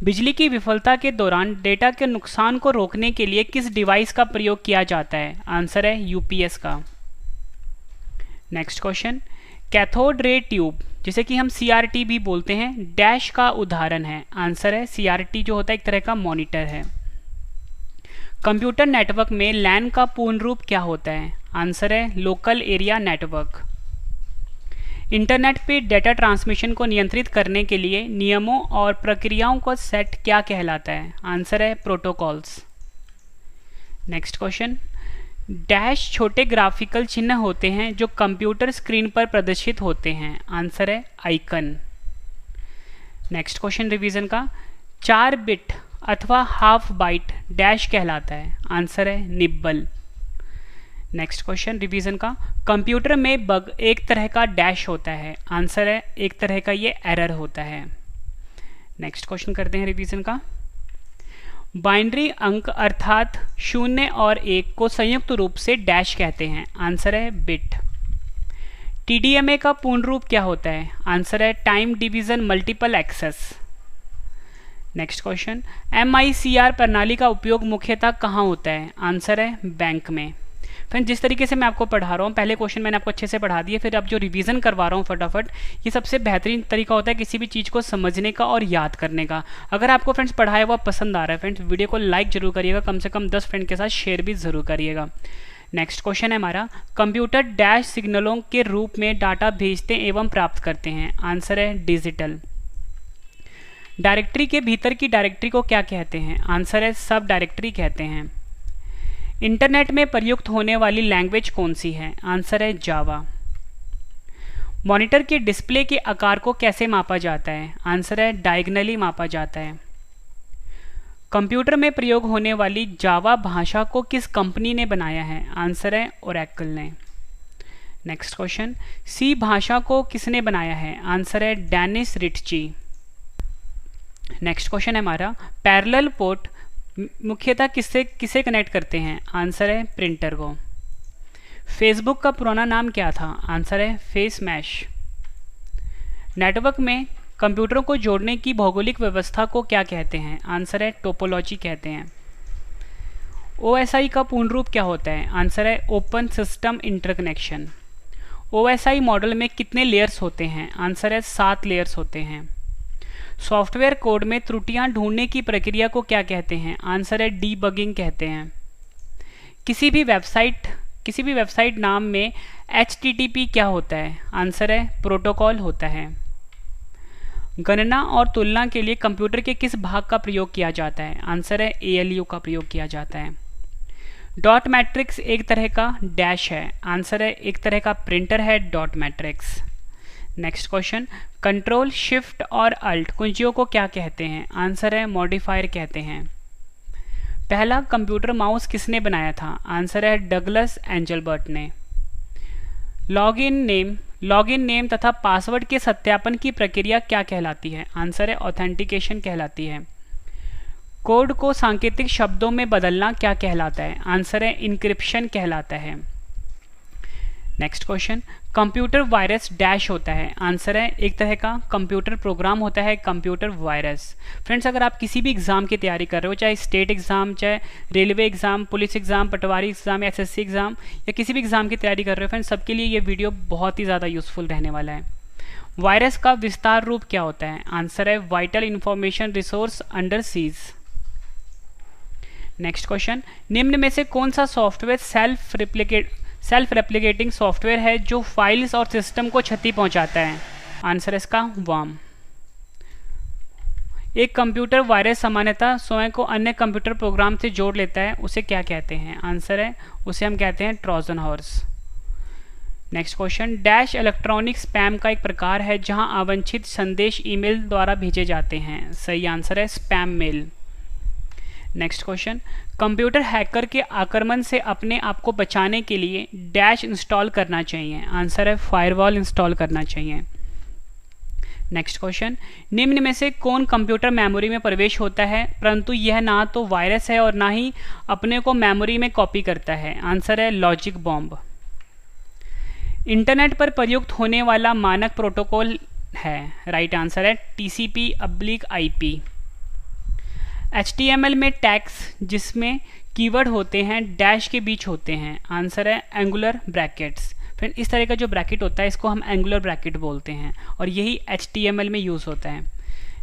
बिजली की विफलता के दौरान डेटा के नुकसान को रोकने के लिए किस डिवाइस का प्रयोग किया जाता है? आंसर है UPS का। Next question, cathode ray tube जिसे कि हम CRT भी बोलते हैं डैश का उदाहरण है? आंसर है CRT जो होता है एक तरह का मॉनिटर है। कंप्यूटर नेटवर्क में LAN का पूर्ण रूप क्या होता है? आंसर है लोकल एरिया नेटवर्क। इंटरनेट पे डेटा ट्रांसमिशन को नियंत्रित करने के लिए नियमों और प्रक्रियाओं का सेट क्या कहलाता है? आंसर है प्रोटोकॉल्स। नेक्स्ट क्वेश्चन, डैश छोटे ग्राफिकल चिन्ह होते हैं जो कंप्यूटर स्क्रीन पर प्रदर्शित होते हैं? आंसर है आइकन। नेक्स्ट क्वेश्चन रिवीजन का, 4 बिट अथवा हाफ बाइट डैश कहलाता है? आंसर है निब्बल। नेक्स्ट क्वेश्चन रिवीजन का, कंप्यूटर में बग एक तरह का डैश होता है? आंसर है एक तरह का ये एरर होता है। नेक्स्ट क्वेश्चन करते हैं रिवीजन का, बाइनरी अंक अर्थात 0 और 1 को संयुक्त रूप से डैश कहते हैं। आंसर है बिट। TDMA का पूर्ण रूप क्या होता है? आंसर है time division multiple access. Next question, MICR प्रणाली का उपयोग मुख्यतः कहाँ होता है? आंसर है बैंक में। फ्रेंड्स, जिस तरीके से मैं आपको पढ़ा रहा हूँ, पहले क्वेश्चन मैंने आपको अच्छे से पढ़ा दिए, फिर अब जो रिवीजन करवा रहा हूँ फटाफट, ये सबसे बेहतरीन तरीका होता है किसी भी चीज़ को समझने का और याद करने का। अगर आपको फ्रेंड्स पढ़ाया हुआ पसंद आ रहा है फ्रेंड्स, वीडियो को लाइक जरूर करिएगा, कम से कम 10 फ्रेंड के साथ शेयर भी जरूर करिएगा। नेक्स्ट क्वेश्चन है हमारा, कंप्यूटर डैश सिग्नलों के रूप में डाटा भेजते एवं प्राप्त करते हैं। आंसर है डिजिटल। डायरेक्टरी के भीतर की डायरेक्टरी को क्या कहते हैं? आंसर है सब डायरेक्टरी कहते हैं। इंटरनेट में प्रयुक्त होने वाली लैंग्वेज कौन सी है? आंसर है जावा। मॉनिटर के डिस्प्ले के आकार को कैसे मापा जाता है? आंसर है डायगनली मापा जाता है। कंप्यूटर में प्रयोग होने वाली जावा भाषा को किस कंपनी ने बनाया है? आंसर है ओरेकल ने। नेक्स्ट क्वेश्चन, सी भाषा को किसने बनाया है? आंसर है डेनिस रिटची। नेक्स्ट क्वेश्चन है हमारा, पैरेलल पोर्ट मुख्यतः किसे कनेक्ट करते हैं? आंसर है प्रिंटर को। फेसबुक का पुराना नाम क्या था? आंसर है फेस मैश। नेटवर्क में कंप्यूटरों को जोड़ने की भौगोलिक व्यवस्था को क्या कहते हैं? आंसर है टोपोलॉजी कहते हैं। OSI का पूर्ण रूप क्या होता है? आंसर है open system interconnection. OSI model में कितने लेयर्स होते हैं? आंसर है 7 लेयर्स होते हैं। सॉफ्टवेयर कोड में त्रुटियां ढूंढने की प्रक्रिया को क्या कहते हैं? आंसर है डीबगिंग कहते हैं। किसी भी वेबसाइट नाम में HTTP क्या होता है? आंसर है प्रोटोकॉल होता है। गणना और तुलना के लिए कंप्यूटर के किस भाग का प्रयोग किया जाता है? आंसर है ALU का प्रयोग किया जाता है। डॉट मैट्रिक्स एक तरह का डैश है। आंसर है एक तरह का प्रिंटर है dot matrix. Next question, control shift और अल्ट कुंजियों को क्या कहते हैं? आंसर है मॉडिफायर कहते हैं। पहला कंप्यूटर माउस किसने बनाया था? आंसर है डगलस एंजलबर्ट ने। लॉगिन नेम तथा पासवर्ड के सत्यापन की प्रक्रिया क्या कहलाती है? आंसर है ऑथेंटिकेशन कहलाती है। कोड को सांकेतिक शब्दों में बदलना क्या कहलाता है? आंसर है इनक्रिप्शन कहलाता है। Next question, computer virus dash होता है? आंसर है एक तरह का कंप्यूटर प्रोग्राम होता है कंप्यूटर वायरस। फ्रेंड्स, अगर आप किसी भी एग्जाम की तैयारी कर रहे हो, चाहे स्टेट एग्जाम, चाहे रेलवे एग्जाम, पुलिस एग्जाम, पटवारी एग्जाम, SSC एग्जाम, या किसी भी एग्जाम की तैयारी कर रहे हो फ्रेंड्स, सबके लिए ये वीडियो बहुत ही ज़्यादा यूजफुल रहने वाला है। वायरस का विस्तार रूप क्या होता है? आंसर है vital information resource under seize. Next question, निम्न में से कौन सा सॉफ्टवेयर सेल्फ रेप्लिकेटिंग सॉफ्टवेयर है जो फाइल्स और सिस्टम को क्षति पहुंचाता है? आंसर है इसका वर्म। एक कंप्यूटर वायरस सामान्यतः स्वयं को अन्य कंप्यूटर प्रोग्राम से जोड़ लेता है, उसे क्या कहते हैं? आंसर है उसे हम कहते हैं Trojan horse. Next question, dash electronic spam का एक प्रकार है जहां अवांछित संदेश ईमेल द्वारा भेजे जाते हैं। सही आंसर है spam mail. Next question, computer hacker के आक्रमण से अपने आप को बचाने के लिए डैश इंस्टॉल करना चाहिए। आंसर है फायरवॉल इंस्टॉल करना चाहिए। नेक्स्ट क्वेश्चन, निम्न में से कौन कंप्यूटर मेमोरी में प्रवेश होता है परंतु यह ना तो वायरस है और ना ही अपने को मेमोरी में कॉपी करता है? आंसर है लॉजिक बॉम्ब। इंटरनेट पर प्रयुक्त होने वाला मानक प्रोटोकॉल है? राइट आंसर है TCP/IP। HTML में टैग्स जिसमें कीवर्ड होते हैं डैश के बीच होते हैं। आंसर है एंगुलर ब्रैकेट्स। फिर इस तरह का जो ब्रैकेट होता है इसको हम एंगुलर ब्रैकेट बोलते हैं और यही HTML में यूज़ होता है।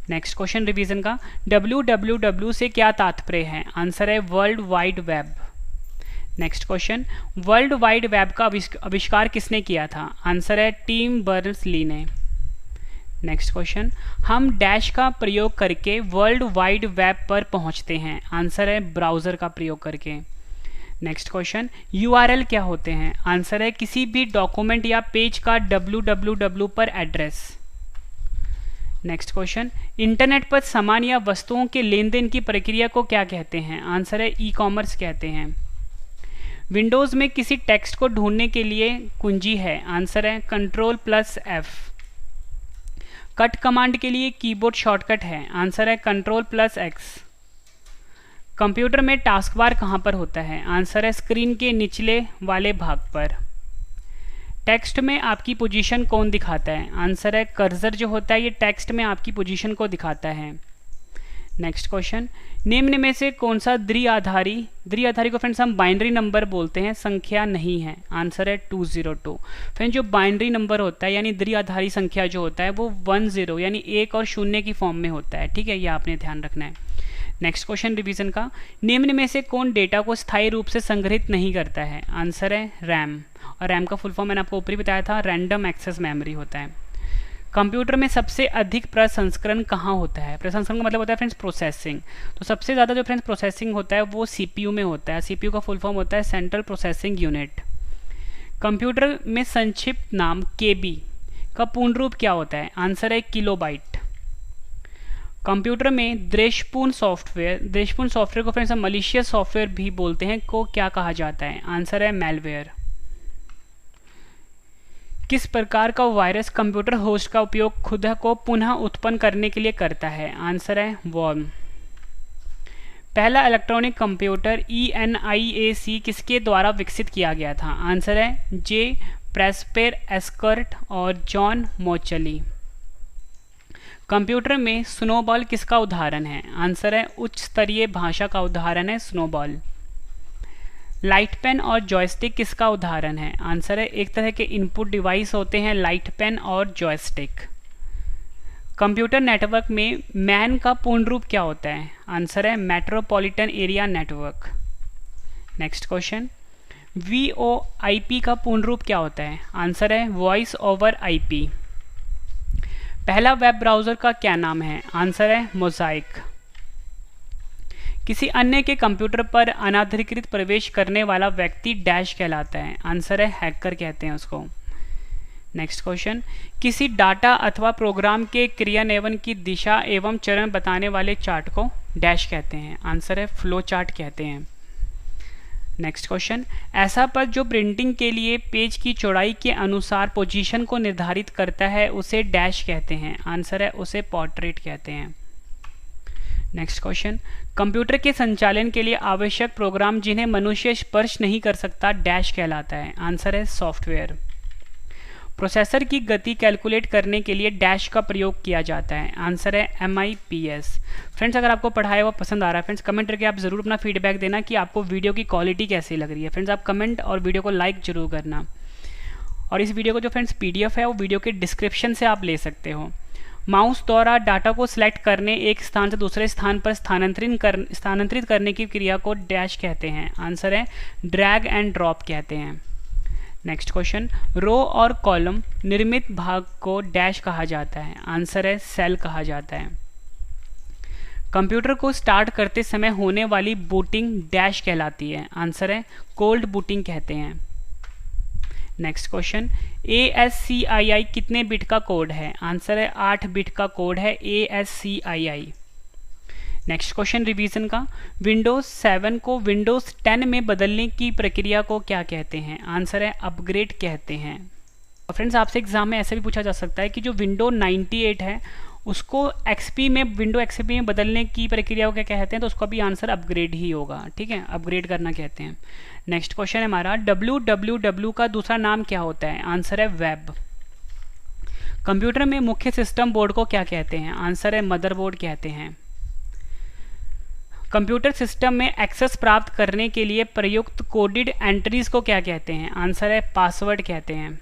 नेक्स्ट क्वेश्चन रिवीजन का, www से क्या तात्पर्य है? आंसर है world wide web. Next question, world wide web का आविष्कार किसने किया था? आंसर है टिम बर्नर्स-ली ने। नेक्स्ट क्वेश्चन, हम डैश का प्रयोग करके वर्ल्ड वाइड वेब पर पहुंचते हैं। आंसर है ब्राउज़र का प्रयोग करके। नेक्स्ट क्वेश्चन, URL क्या होते हैं? आंसर है किसी भी डॉक्यूमेंट या पेज का www पर एड्रेस। नेक्स्ट क्वेश्चन, इंटरनेट पर सामान या वस्तुओं के लेन देन की प्रक्रिया को क्या कहते हैं? आंसर है ई-कॉमर्स कहते हैं। विंडोज़ में किसी टेक्स्ट को ढूंढने के लिए कुंजी है? आंसर है Ctrl+F। कट कमांड के लिए कीबोर्ड शॉर्टकट है? आंसर है Ctrl+X। कंप्यूटर में टास्क बार कहाँ पर होता है? आंसर है स्क्रीन के निचले वाले भाग पर। टेक्स्ट में आपकी पोजीशन कौन दिखाता है? आंसर है कर्सर जो होता है ये टेक्स्ट में आपकी पोजीशन को दिखाता है। नेक्स्ट क्वेश्चन, निम्न में से कौन सा द्विआधारी को फ्रेंड्स हम बाइनरी नंबर बोलते हैं, संख्या नहीं है? आंसर है 202। फ्रेंड्स जो बाइनरी नंबर होता है यानी द्विआधारी संख्या जो होता है वो 10 यानी 1 और 0 की फॉर्म में होता है। ठीक है, ये आपने ध्यान रखना है। नेक्स्ट क्वेश्चन रिवीजन का, निम्न में से कौन डेटा को स्थायी रूप से संग्रहित नहीं करता है? आंसर है रैम, और रैम का फुल फॉर्म मैंने आपको ऊपर ही बताया था, रैंडम एक्सेस मेमोरी होता है। कंप्यूटर में सबसे अधिक प्रसंस्करण कहाँ होता है? प्रसंस्करण का मतलब होता है फ्रेंड्स प्रोसेसिंग। तो सबसे ज़्यादा जो फ्रेंड्स प्रोसेसिंग होता है वो सीपीयू में होता है। सीपीयू का फुल फॉर्म होता है सेंट्रल प्रोसेसिंग यूनिट। कंप्यूटर में संक्षिप्त नाम केबी का पूर्ण रूप क्या होता है? आंसर है किलोबाइट। कंप्यूटर में द्वेषपूर्ण सॉफ्टवेयर को फ्रेंड्स हम मलिशियस सॉफ्टवेयर भी बोलते हैं, को क्या कहा जाता है? आंसर है मैलवेयर। किस प्रकार का वायरस कंप्यूटर होस्ट का उपयोग खुद को पुनः उत्पन्न करने के लिए करता है? आंसर है वर्म। पहला इलेक्ट्रॉनिक कंप्यूटर ENIAC किसके द्वारा विकसित किया गया था? आंसर है जे प्रेस्पेर एस्कर्ट और जॉन मोचली। कंप्यूटर में स्नोबॉल किसका उदाहरण है? आंसर है उच्च स्तरीय भाषा का उदाहरण है स्नोबॉल। लाइट पेन और जॉयस्टिक किसका उदाहरण है? आंसर है एक तरह के इनपुट डिवाइस होते हैं लाइट पेन और जॉयस्टिक। कंप्यूटर नेटवर्क में मैन का पूर्ण रूप क्या होता है? आंसर है metropolitan area network. Next question, VoIP का पूर्ण रूप क्या होता है? आंसर है वॉइस ओवर IP। पहला वेब ब्राउज़र का क्या नाम है? आंसर है मोज़ाइक। किसी अन्य के कंप्यूटर पर अनाधिकृत प्रवेश करने वाला व्यक्ति डैश कहलाता है? आंसर है हैकर कहते हैं उसको। नेक्स्ट क्वेश्चन, किसी डाटा अथवा प्रोग्राम के क्रियान्वयन की दिशा एवं चरण बताने वाले चार्ट को डैश कहते हैं? आंसर है फ्लो चार्ट कहते हैं। नेक्स्ट क्वेश्चन, ऐसा पद जो प्रिंटिंग के लिए पेज की चौड़ाई के अनुसार पोजीशन को निर्धारित करता है उसे डैश कहते हैं? आंसर है उसे पोर्ट्रेट कहते हैं। नेक्स्ट क्वेश्चन, कंप्यूटर के संचालन के लिए आवश्यक प्रोग्राम जिन्हें मनुष्य स्पर्श नहीं कर सकता डैश कहलाता है? आंसर है सॉफ्टवेयर। प्रोसेसर की गति कैलकुलेट करने के लिए डैश का प्रयोग किया जाता है? आंसर है MIPS। फ्रेंड्स अगर आपको पढ़ाया हुआ पसंद आ रहा है फ्रेंड्स कमेंट करके आप ज़रूर अपना फीडबैक देना कि आपको वीडियो की क्वालिटी कैसी लग रही है। फ्रेंड्स आप कमेंट और वीडियो को लाइक जरूर करना। और इस वीडियो को जो फ्रेंड्स PDF है वो वीडियो के डिस्क्रिप्शन से आप ले सकते हो। माउस द्वारा डाटा को सिलेक्ट करने एक स्थान से दूसरे स्थान पर स्थानांतरित करने की क्रिया को डैश कहते हैं? आंसर है ड्रैग एंड ड्रॉप कहते हैं। नेक्स्ट क्वेश्चन, रो और कॉलम निर्मित भाग को डैश कहा जाता है? आंसर है सेल कहा जाता है। कंप्यूटर को स्टार्ट करते समय होने वाली बूटिंग डैश कहलाती है? आंसर है कोल्ड बूटिंग कहते हैं। नेक्स्ट क्वेश्चन, ASCII कितने बिट का कोड है? आंसर है 8 बिट का कोड है ASCII। नेक्स्ट क्वेश्चन रिवीजन का, विंडोज 7 को विंडोज 10 में बदलने की प्रक्रिया को क्या कहते हैं? आंसर है अपग्रेड कहते हैं। और फ्रेंड्स आपसे एग्जाम में ऐसे भी पूछा जा सकता है कि जो विंडो 98 है उसको विंडो XP में बदलने की प्रक्रिया को क्या कहते हैं? तो उसका भी आंसर अपग्रेड ही होगा। ठीक है, अपग्रेड करना कहते हैं। नेक्स्ट क्वेश्चन है हमारा, www का दूसरा नाम क्या होता है? आंसर है वेब। कंप्यूटर में मुख्य सिस्टम बोर्ड को क्या कहते हैं? आंसर है मदरबोर्ड कहते हैं। कंप्यूटर सिस्टम में एक्सेस प्राप्त करने के लिए प्रयुक्त कोडेड एंट्रीज को क्या कहते हैं? आंसर है पासवर्ड कहते हैं।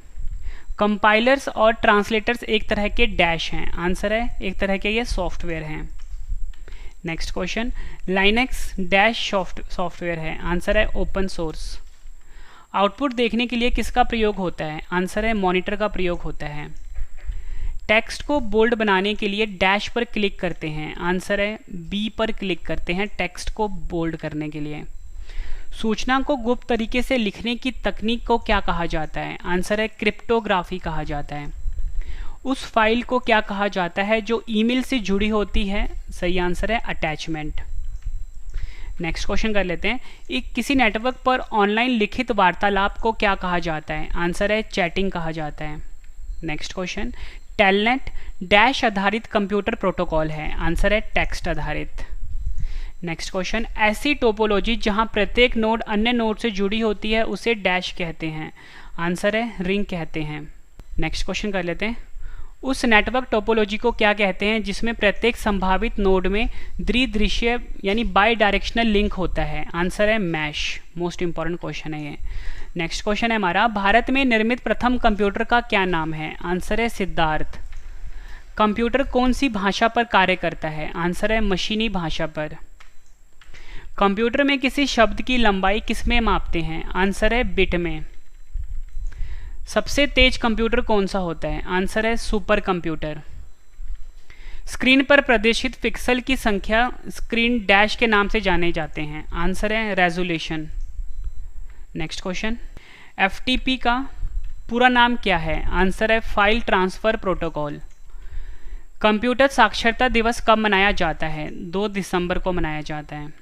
कंपाइलर्स और ट्रांसलेटर्स एक तरह के डैश हैं? आंसर है एक तरह के ये सॉफ्टवेयर हैं। Next question, Linux dash software है? आंसर है ओपन सोर्स। आउटपुट देखने के लिए किसका प्रयोग होता है? आंसर है मॉनिटर का प्रयोग होता है। टेक्स्ट को बोल्ड बनाने के लिए डैश पर क्लिक करते हैं? आंसर है B पर क्लिक करते हैं टेक्स्ट को बोल्ड करने के लिए। सूचना को गुप्त तरीके से लिखने की तकनीक को क्या कहा जाता है? आंसर है क्रिप्टोग्राफी कहा जाता है। उस फाइल को क्या कहा जाता है जो ईमेल से जुड़ी होती है? सही आंसर है अटैचमेंट। नेक्स्ट क्वेश्चन कर लेते हैं, किसी नेटवर्क पर ऑनलाइन लिखित वार्तालाप को क्या कहा जाता है? आंसर है चैटिंग कहा जाता है। नेक्स्ट क्वेश्चन, टेलनेट डैश आधारित कंप्यूटर प्रोटोकॉल है? आंसर है टेक्स्ट आधारित। नेक्स्ट क्वेश्चन, ऐसी टोपोलॉजी जहां प्रत्येक नोड अन्य नोड से जुड़ी होती है उसे डैश कहते हैं। आंसर है रिंग कहते हैं। नेक्स्ट क्वेश्चन कर लेते हैं, उस नेटवर्क टोपोलॉजी को क्या कहते हैं जिसमें प्रत्येक संभावित नोड में द्विदृश्य यानी बाई डायरेक्शनल लिंक होता है। आंसर है मैश। मोस्ट इंपॉर्टेंट क्वेश्चन है ये। नेक्स्ट क्वेश्चन है हमारा, भारत में निर्मित प्रथम कंप्यूटर का क्या नाम है। आंसर है सिद्धार्थ। कंप्यूटर कौन सी भाषा पर कार्य करता है। आंसर है मशीनी भाषा पर। कंप्यूटर में किसी शब्द की लंबाई किसमें मापते हैं। आंसर है बिट में। सबसे तेज कंप्यूटर कौन सा होता है। आंसर है सुपर कंप्यूटर। स्क्रीन पर प्रदर्शित पिक्सल की संख्या स्क्रीन डैश के नाम से जाने जाते हैं। आंसर है रेजोल्यूशन। नेक्स्ट क्वेश्चन, एफटीपी का पूरा नाम क्या है। आंसर है फाइल ट्रांसफर प्रोटोकॉल। कंप्यूटर साक्षरता दिवस कब मनाया जाता है। 2 दिसंबर को मनाया जाता है।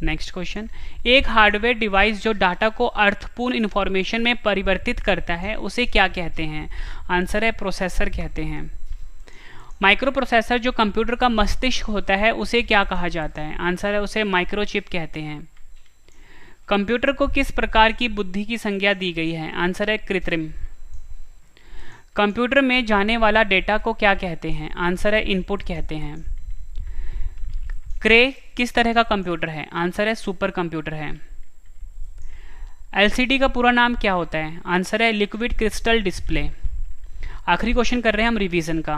नेक्स्ट क्वेश्चन, एक हार्डवेयर डिवाइस जो डाटा को अर्थपूर्ण इंफॉर्मेशन में परिवर्तित करता है उसे क्या कहते हैं। आंसर है प्रोसेसर कहते हैं। माइक्रो प्रोसेसर जो कंप्यूटर का मस्तिष्क होता है उसे क्या कहा जाता है। आंसर है उसे माइक्रोचिप कहते हैं। कंप्यूटर को किस प्रकार की बुद्धि की संज्ञा दी गई है। आंसर है कृत्रिम। कंप्यूटर में जाने वाला डेटा को क्या कहते हैं। आंसर है इनपुट कहते हैं। क्रे किस तरह का कंप्यूटर है। आंसर है सुपर कंप्यूटर है। एलसीडी का पूरा नाम क्या होता है। आंसर है लिक्विड क्रिस्टल डिस्प्ले। आखिरी क्वेश्चन कर रहे हैं हम रिवीजन का,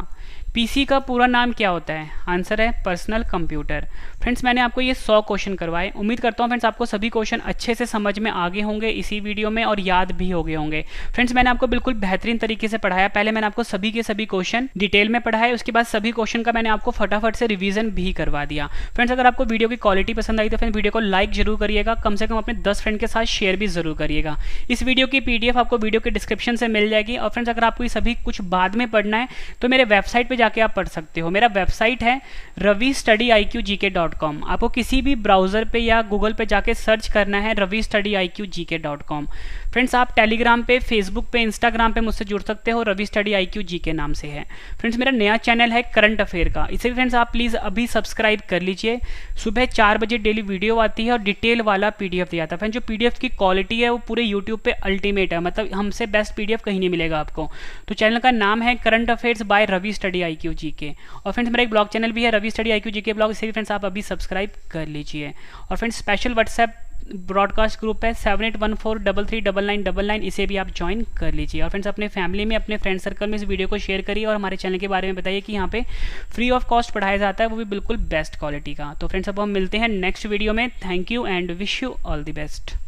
पीसी का पूरा नाम क्या होता है। आंसर है पर्सनल कंप्यूटर। फ्रेंड्स मैंने आपको ये 100 क्वेश्चन करवाए। उम्मीद करता हूँ फ्रेंड्स आपको सभी क्वेश्चन अच्छे से समझ में आ गए होंगे इसी वीडियो में और याद भी हो गए होंगे। फ्रेंड्स मैंने आपको बिल्कुल बेहतरीन तरीके से पढ़ाया। पहले मैंने आपको सभी के सभी क्वेश्चन डिटेल में पढ़ाए, उसके बाद सभी क्वेश्चन का मैंने आपको फटाफट से रिवीजन भी करवा दिया। फ्रेंड्स अगर आपको वीडियो की क्वालिटी पसंद आई तो फ्रेंड्स वीडियो को लाइक जरूर करिएगा, कम से कम अपने 10 फ्रेंड के साथ शेयर भी जरूर करिएगा। इस वीडियो की पीडीएफ आपको वीडियो के डिस्क्रिप्शन से मिल जाएगी। और फ्रेंड्स अगर आपको ये सभी कुछ बाद में पढ़ना है तो मेरे वेबसाइट पे जाके आप पढ़ सकते हो। मेरा वेबसाइट है ravistudyIQgk.com। आपको किसी भी ब्राउजर पे या गूगल पे जाके सर्च करना है ravistudyIQgk.com। फ्रेंड्स आप टेलीग्राम पे, फेसबुक पे, इंस्टाग्राम पे मुझसे जुड़ सकते हो। रवि स्टडी IQ GK नाम से है। फ्रेंड्स मेरा नया चैनल है करंट अफेयर का, इसे भी फ्रेंड्स आप प्लीज़ अभी सब्सक्राइब कर लीजिए। सुबह 4 बजे डेली वीडियो आती है और डिटेल वाला पीडीएफ दिया था। फ्रेंड्स जो पीडीएफ की क्वालिटी है वो पूरे यूट्यूब पे अल्टीमेट है, मतलब हमसे बेस्ट पीडीएफ कहीं नहीं मिलेगा आपको। तो चैनल का नाम है current affairs by Ravi study IQ GK। और फ्रेंड्स मेरा एक ब्लॉग चैनल भी है Ravi study IQ GK blog, इसे भी फ्रेंड्स आप अभी सब्सक्राइब कर लीजिए। और friends special WhatsApp broadcast group है 7814339999, इसे भी आप ज्वाइन कर लीजिए। और फ्रेंड्स अपने फैमिली में, अपने फ्रेंड सर्कल में इस वीडियो को शेयर करिए और हमारे चैनल के बारे में बताइए कि यहाँ पे फ्री ऑफ कॉस्ट पढ़ाया जाता है, वो भी बिल्कुल बेस्ट क्वालिटी का। तो फ्रेंड्स अब हम मिलते हैं नेक्स्ट वीडियो में। Thank you and wish you all the best.